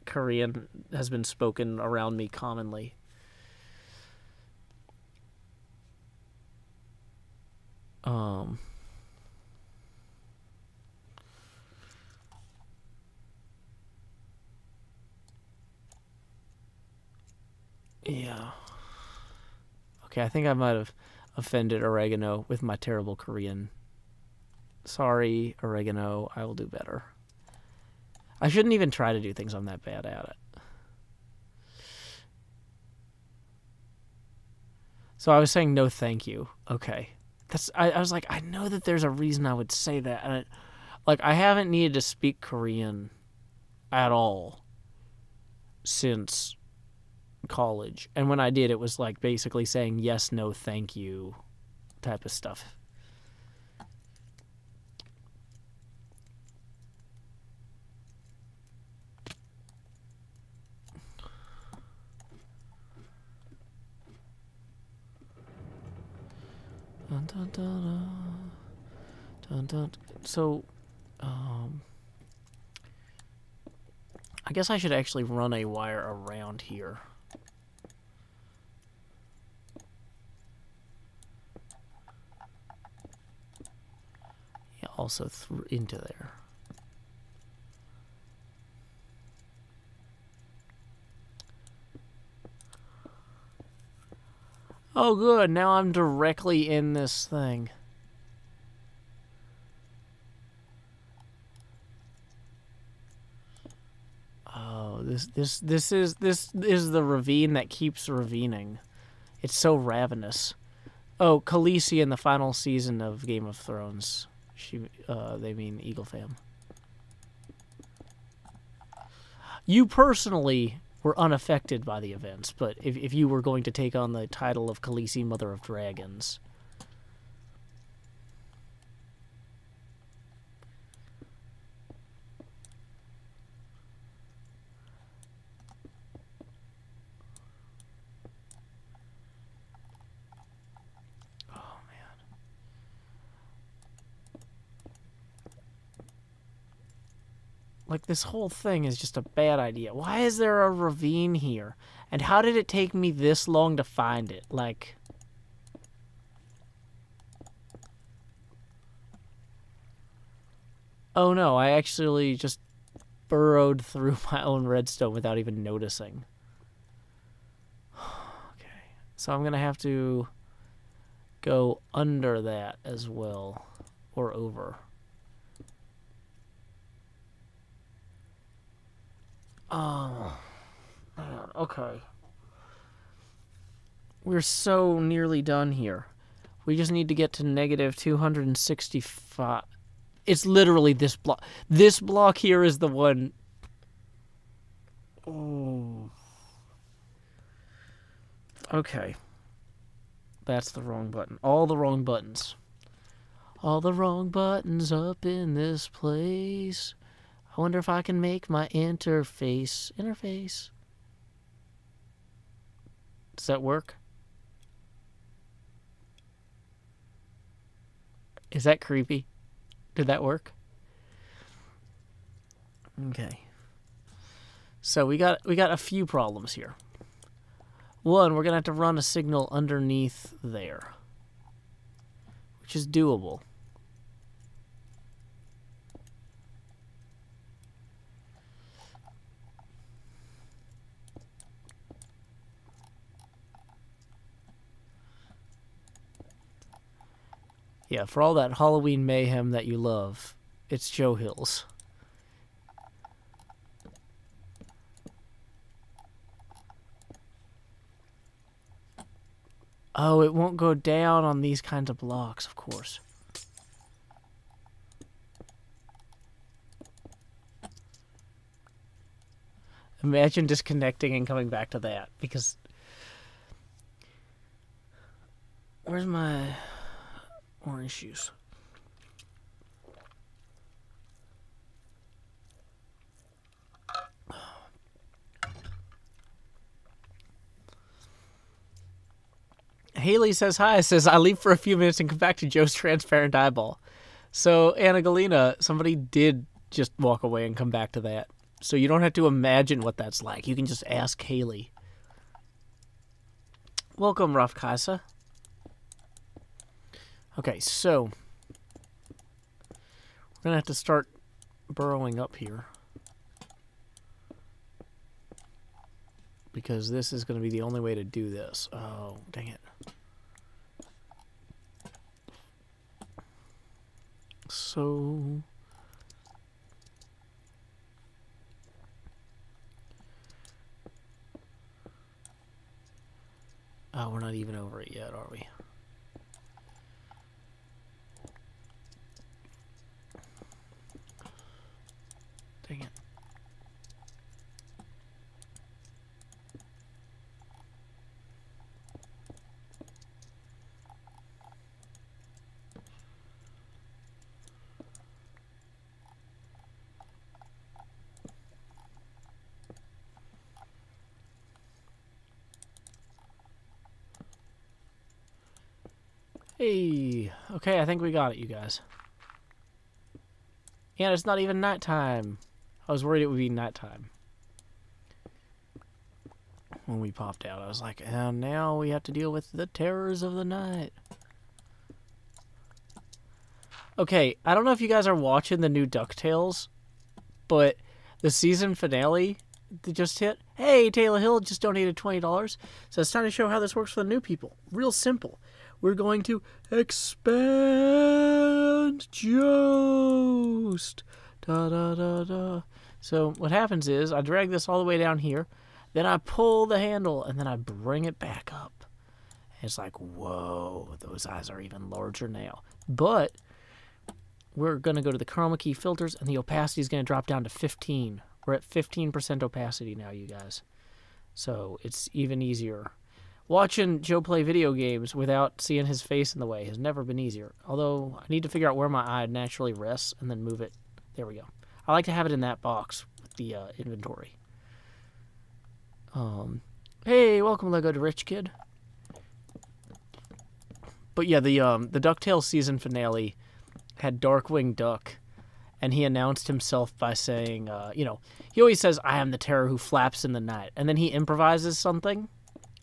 Korean has been spoken around me commonly. Yeah. Okay, I think I might have offended Oregano with my terrible Korean. Sorry, Oregano. I will do better. I shouldn't even try to do things I'm that bad at it. So I was saying no thank you. Okay. I was like, I know that there's a reason I would say that. And I haven't needed to speak Korean at all since college. And when I did, it was like basically saying yes, no, thank you type of stuff. Dun, dun, dun, dun. Dun, dun. So, I guess I should actually run a wire around here. Yeah, also into there. Oh, good. Now I'm directly in this thing. Oh, this is the ravine that keeps ravining. It's so ravenous. Oh, Khaleesi in the final season of Game of Thrones. They mean Eagle Fam. You personally were unaffected by the events, but if you were going to take on the title of Khaleesi, Mother of Dragons. Oh, man. Like, this whole thing is just a bad idea. Why is there a ravine here? And how did it take me this long to find it? Like... Oh no, I actually just burrowed through my own redstone without even noticing. Okay, so I'm gonna have to go under that as well, or over. Oh, man, okay. We're so nearly done here. We just need to get to negative 265. It's literally this block. This block here is the one. Oh. Okay. That's the wrong button. All the wrong buttons. All the wrong buttons up in this place. I wonder if I can make my interface. Does that work? Is that creepy? Did that work? Okay. So we got a few problems here. One, we're gonna have to run a signal underneath there, which is doable. Yeah, for all that Halloween mayhem that you love, it's Joe Hills. Oh, it won't go down on these kinds of blocks, of course. Imagine disconnecting and coming back to that, because... Where's my orange juice? Haley says hi, says, I leave for a few minutes and come back to Joe's transparent eyeball. So, Anna Galena, somebody did just walk away and come back to that. So you don't have to imagine what that's like. You can just ask Haley. Welcome, Raf Kaisa. Okay, so we're going to have to start burrowing up here. Because this is going to be the only way to do this. Oh, dang it. So... Oh, we're not even over it yet, are we? Dang it. Hey, okay, I think we got it, you guys. And it's not even nighttime. I was worried it would be nighttime when we popped out. I was like, and now we have to deal with the terrors of the night. Okay, I don't know if you guys are watching the new DuckTales, but the season finale that just hit. Hey, Taylor Hill just donated $20. So it's time to show how this works for the new people. Real simple. We're going to expand Joost. Da da da da. So what happens is I drag this all the way down here, then I pull the handle, and then I bring it back up. And it's like, whoa, those eyes are even larger now. But we're going to go to the chroma key filters, and the opacity is going to drop down to 15. We're at 15% opacity now, you guys. So it's even easier. Watching Joe play video games without seeing his face in the way has never been easier. Although, I need to figure out where my eye naturally rests and then move it. There we go. I like to have it in that box with the inventory. Hey, welcome, Lego to Rich Kid. But yeah, the DuckTales season finale had Darkwing Duck, and he announced himself by saying, he always says, I am the terror who flaps in the night. And then he improvises something.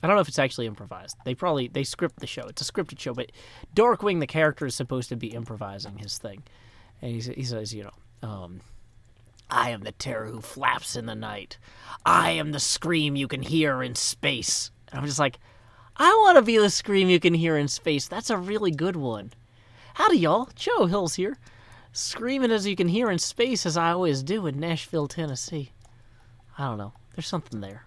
I don't know if it's actually improvised. They script the show. It's a scripted show, but Darkwing, the character, is supposed to be improvising his thing. And he says, I am the terror who flaps in the night. I am the scream you can hear in space. And I'm just like, I want to be the scream you can hear in space. That's a really good one. Howdy, y'all. Joe Hill's here. Screaming as you can hear in space, as I always do in Nashville, Tennessee. I don't know. There's something there.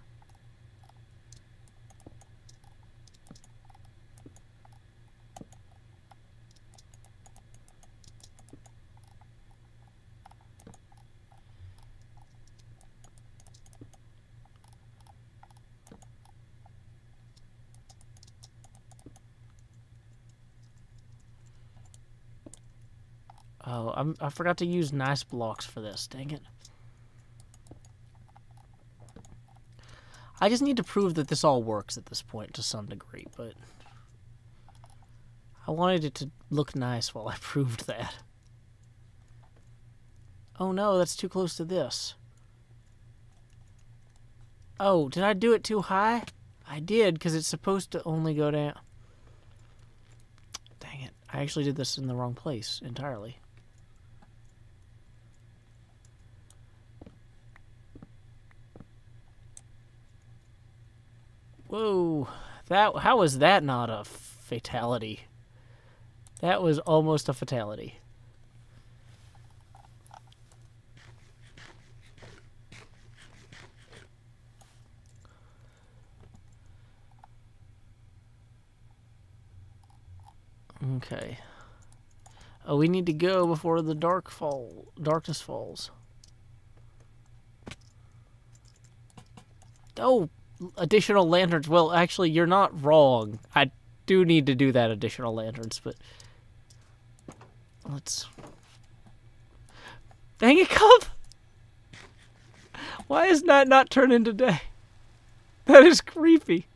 Oh, I forgot to use nice blocks for this. Dang it. I just need to prove that this all works at this point to some degree, but I wanted it to look nice while I proved that. Oh no, that's too close to this. Oh, did I do it too high? I did, because it's supposed to only go down. Dang it. I actually did this in the wrong place entirely. Whoa, how was that not a fatality? That was almost a fatality. Okay. Oh, we need to go before the darkness falls. Oh, additional lanterns. Well, actually, you're not wrong. I do need to do that additional lanterns, but let's... Dang it, Cub! Why is that not turned into day? That is creepy.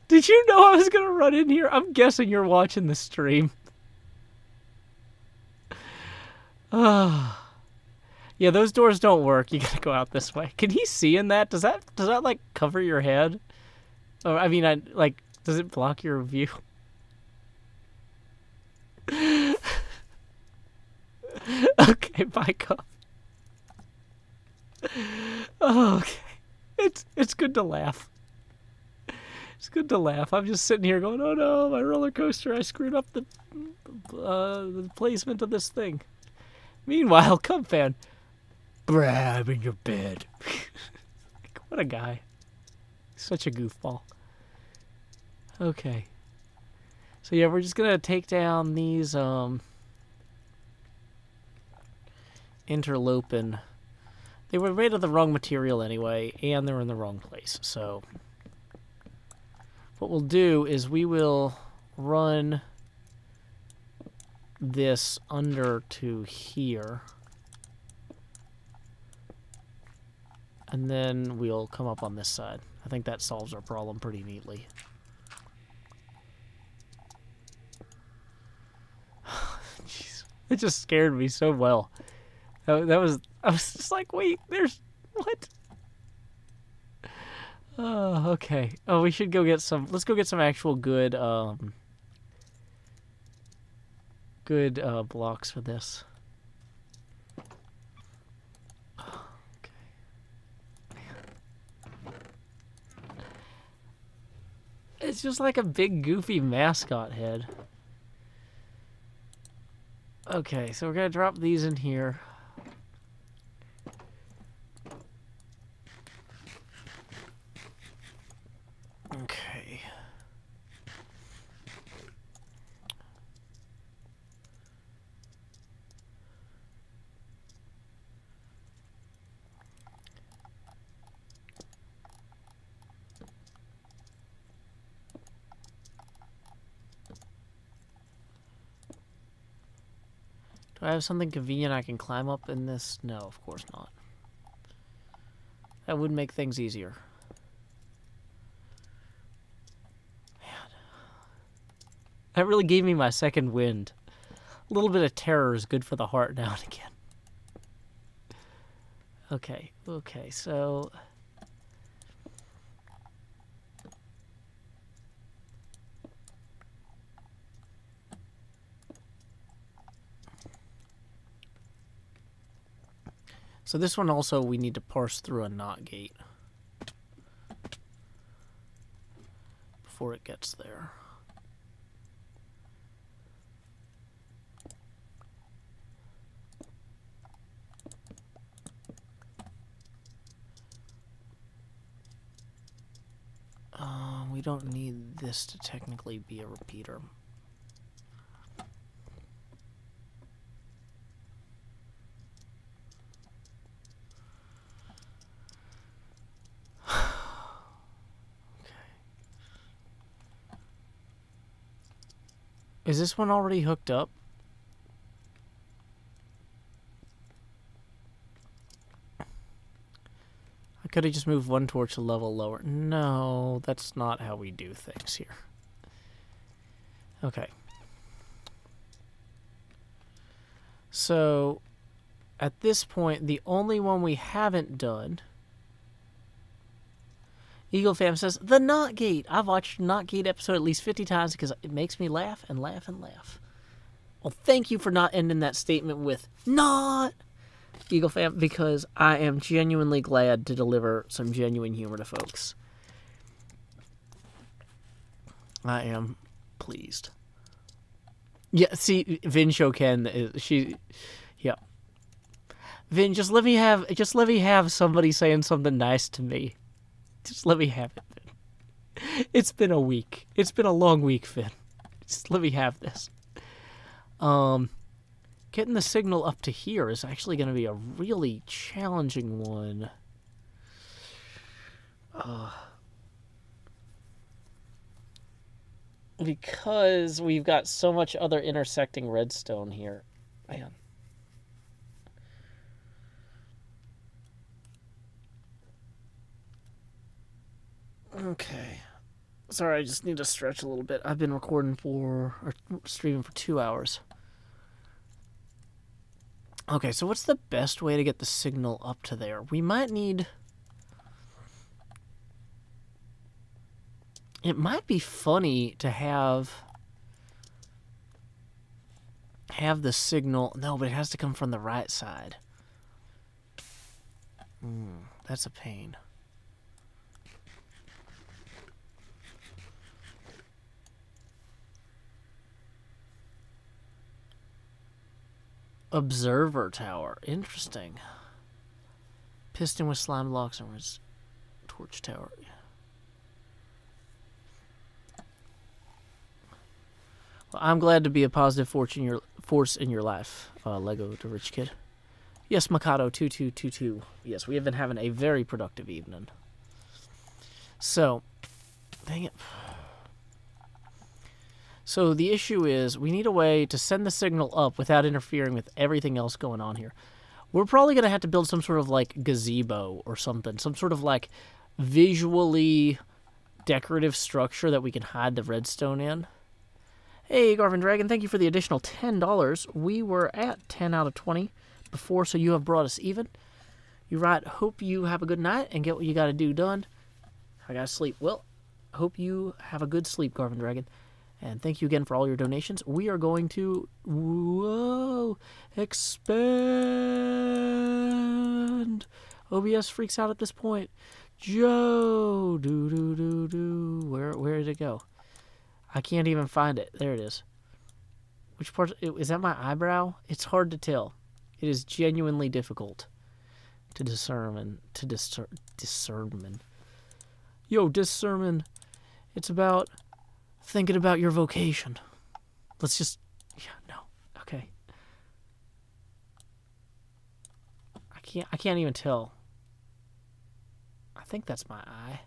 Did you know I was gonna run in here? I'm guessing you're watching the stream. Yeah, those doors don't work. You gotta go out this way. Can he see in that? Does that like cover your head? Or I mean, like, does it block your view? Okay, bye, Cup. Oh, okay. It's good to laugh. It's good to laugh. I'm just sitting here going, oh no, my roller coaster, I screwed up the placement of this thing. Meanwhile, Cub fan, bruh, I'm in your bed. Like, what a guy. Such a goofball. Okay. So yeah, we're just gonna take down these interloping. They were made of the wrong material anyway, and they're in the wrong place. So what we'll do is we will run this under to here. And then we'll come up on this side. I think that solves our problem pretty neatly. Jeez. It just scared me so well. I was just like, wait, there's, what? Oh, okay. Oh, we should go get some, let's go get some actual good blocks for this. It's just like a big goofy mascot head. Okay, so we're gonna drop these in here. Okay. Do I have something convenient I can climb up in this? No, of course not. That would make things easier. Man. That really gave me my second wind. A little bit of terror is good for the heart now and again. Okay, so... So this one also we need to parse through a knot gate before it gets there. We don't need this to technically be a repeater. Is this one already hooked up? I could have just moved one torch a level lower. No, that's not how we do things here. Okay. So, at this point, the only one we haven't done... Eagle Fam says, the Knot Gate. I've watched Knot Gate episode at least 50 times because it makes me laugh and laugh and laugh. Well, thank you for not ending that statement with, not, Eagle Fam, because I am genuinely glad to deliver some genuine humor to folks. I am pleased. Yeah, see, Vin Shoken, yeah. Vin, just let me have somebody saying something nice to me. Just let me have it. It's been a week. It's been a long week, Finn. Just let me have this. Getting the signal up to here is actually going to be a really challenging one. Because we've got so much other intersecting redstone here. Man. Okay. Sorry, I just need to stretch a little bit. I've been streaming for 2 hours. Okay, so what's the best way to get the signal up to there? We might need... It might be funny to have the signal... No, but it has to come from the right side. That's a pain. Observer tower. Interesting. Piston with slime blocks and torch tower. Well, I'm glad to be a positive force in your life, Lego the Rich Kid. Yes, Mikado2222. Yes, we have been having a very productive evening. So, dang it. So the issue is we need a way to send the signal up without interfering with everything else going on here. We're probably going to have to build some sort of like gazebo or something. Some sort of like visually decorative structure that we can hide the redstone in. Hey, Garvin Dragon, thank you for the additional $10. We were at 10 out of 20 before, so you have brought us even. You right. Hope you have a good night and get what you got to do done. I got to sleep. Well, hope you have a good sleep, Garvin Dragon. And thank you again for all your donations. We are going to, expand. OBS freaks out at this point. Joe, Where did it go? I can't even find it. There it is. Which part? Is that my eyebrow? It's hard to tell. It is genuinely difficult to discern. Discernment. Yo, discernment. It's about thinking about your vocation. Let's just... Yeah, no. Okay. I can't even tell. I think that's my eye.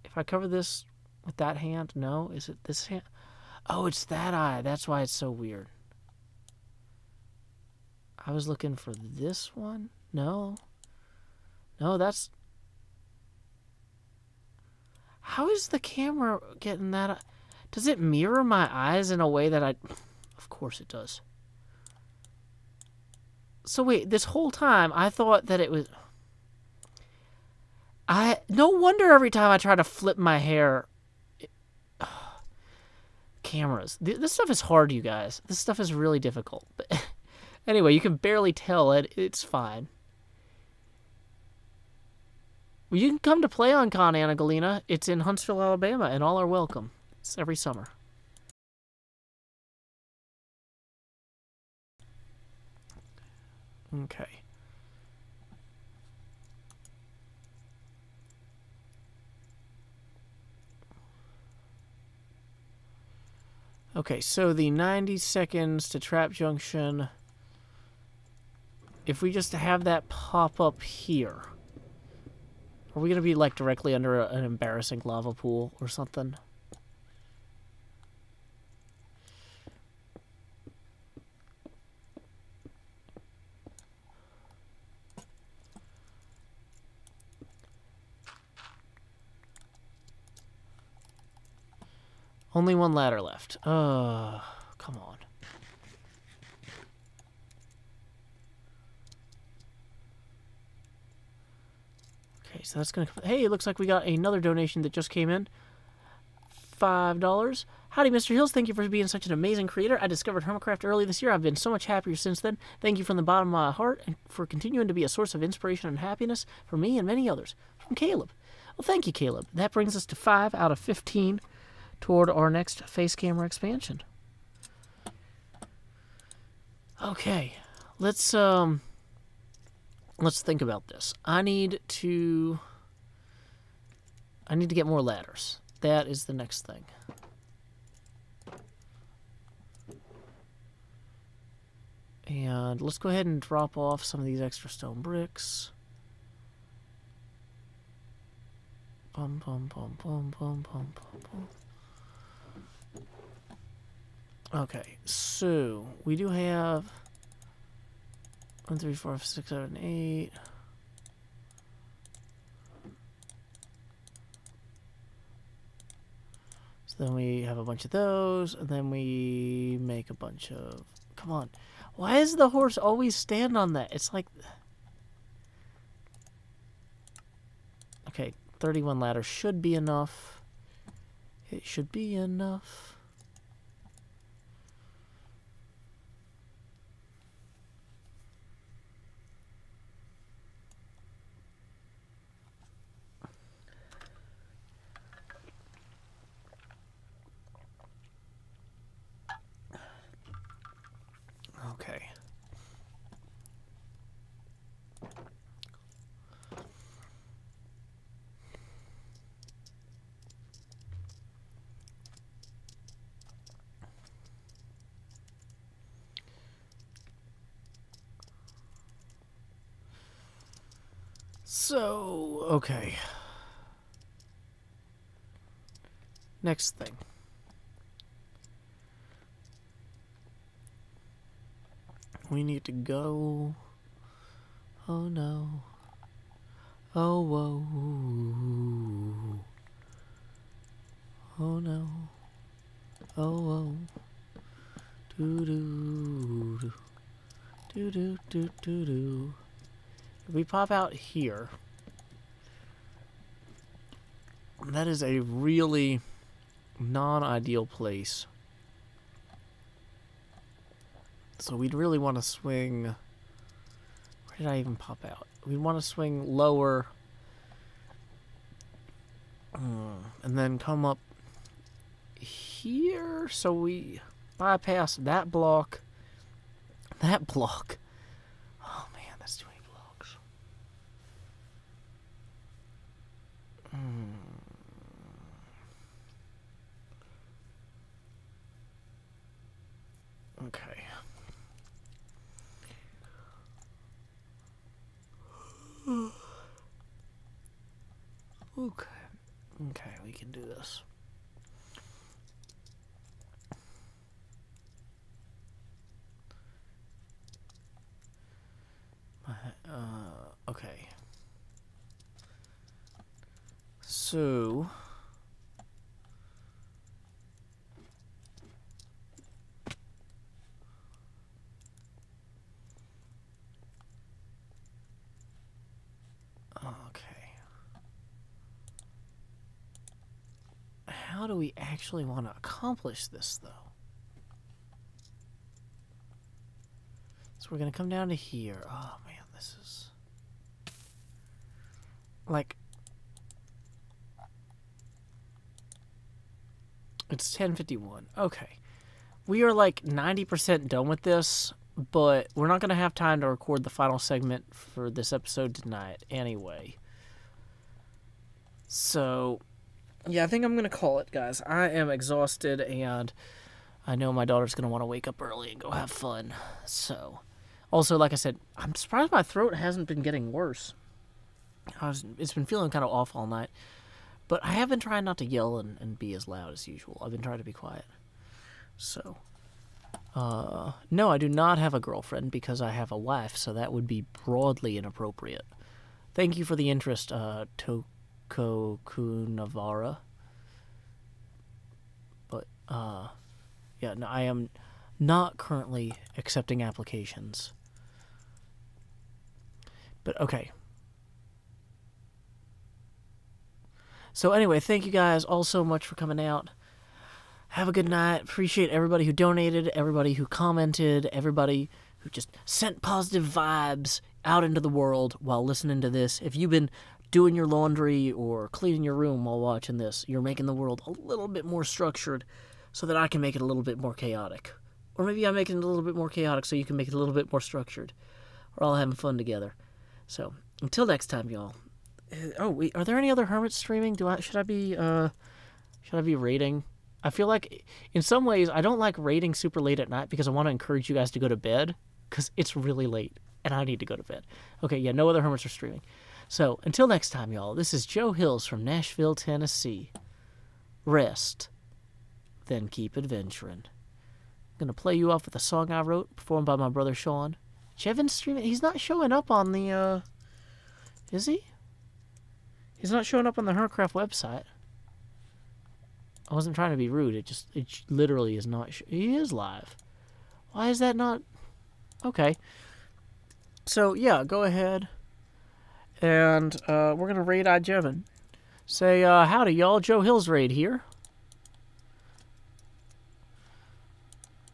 If I cover this with that hand, no? Is it this hand? Oh, it's that eye. That's why it's so weird. I was looking for this one. No. No, that's... How is the camera getting that? Does it mirror my eyes in a way that I... Of course it does. So wait, this whole time I thought that it was... No wonder every time I try to flip my hair... Cameras. This stuff is hard, you guys. This stuff is really difficult. But anyway, you can barely tell it. It's fine. Well, you can come to PlayOnCon, Anna Galena. It's in Huntsville, Alabama, and all are welcome. It's every summer. Okay. Okay, so the 90 seconds to Trap Junction. If we just have that pop up here. Are we going to be, like, directly under an embarrassing lava pool or something? Only one ladder left. Come on. Okay, so that's going to... Hey, it looks like we got another donation that just came in. $5. Howdy, Mr. Hills. Thank you for being such an amazing creator. I discovered Hermitcraft early this year. I've been so much happier since then. Thank you from the bottom of my heart and for continuing to be a source of inspiration and happiness for me and many others. From Caleb. Well, thank you, Caleb. That brings us to 5 out of 15 toward our next face camera expansion. Okay, let's think about this. I need I need to get more ladders. That is the next thing. And let's go ahead and drop off some of these extra stone bricks. Bum, bum, bum, bum, bum, bum, bum, bum. Okay, so we do have 1, 3, 4, 5, 6, 7, 8. So then we have a bunch of those, and then we make a bunch of... Come on. Why does the horse always stand on that? It's like... Okay, 31 ladders should be enough. It should be enough. Okay. So, okay. Next thing. We need to go. Oh no. Oh whoa. Oh no. Oh whoa. Doo doo doo. Doo doo doo doo doo. If we pop out here, that is a really non-ideal place. So we'd really want to swing... Where did I even pop out? We'd want to swing lower. And then come up here. So we bypass that block. That block. Oh man, that's too many blocks. Okay. Okay. Okay, we can do this. Okay. So... Okay. How do we actually want to accomplish this, though? So we're going to come down to here. Oh, man, this is... Like... It's 10:51. Okay. We are like 90% done with this, but we're not going to have time to record the final segment for this episode tonight anyway. So, yeah, I think I'm going to call it, guys. I am exhausted, and I know my daughter's going to want to wake up early and go have fun. So, also, like I said, I'm surprised my throat hasn't been getting worse. It's been feeling kind of off all night. But I have been trying not to yell and be as loud as usual. I've been trying to be quiet. So, no, I do not have a girlfriend because I have a wife, so that would be broadly inappropriate. Thank you for the interest, Toko Kunavara. But, yeah, no, I am not currently accepting applications. But, okay. So anyway, thank you guys all so much for coming out. Have a good night. Appreciate everybody who donated, everybody who commented, everybody who just sent positive vibes out into the world while listening to this. If you've been doing your laundry or cleaning your room while watching this, you're making the world a little bit more structured so that I can make it a little bit more chaotic. Or maybe I'm making it a little bit more chaotic so you can make it a little bit more structured. We're all having fun together. So, until next time, y'all. Oh, wait, are there any other hermits streaming? Should I be raiding? I feel like, in some ways, I don't like raiding super late at night because I want to encourage you guys to go to bed because it's really late and I need to go to bed. Okay, yeah, no other hermits are streaming. So, until next time, y'all, this is Joe Hills from Nashville, Tennessee. Rest, then keep adventuring. I'm going to play you off with a song I wrote, performed by my brother Sean. Jevin's streaming. He's not showing up on the, is he? He's not showing up on the Hermitcraft website. I wasn't trying to be rude. It literally is not. He is live. Why is that not? Okay. So, yeah, go ahead. And we're going to raid Jevin. Say, howdy, y'all. Joe Hills raid here.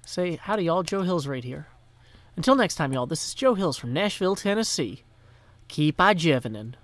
Say, howdy, y'all. Joe Hills raid here. Until next time, y'all, this is Joe Hills from Nashville, Tennessee. Keep Jevinin'.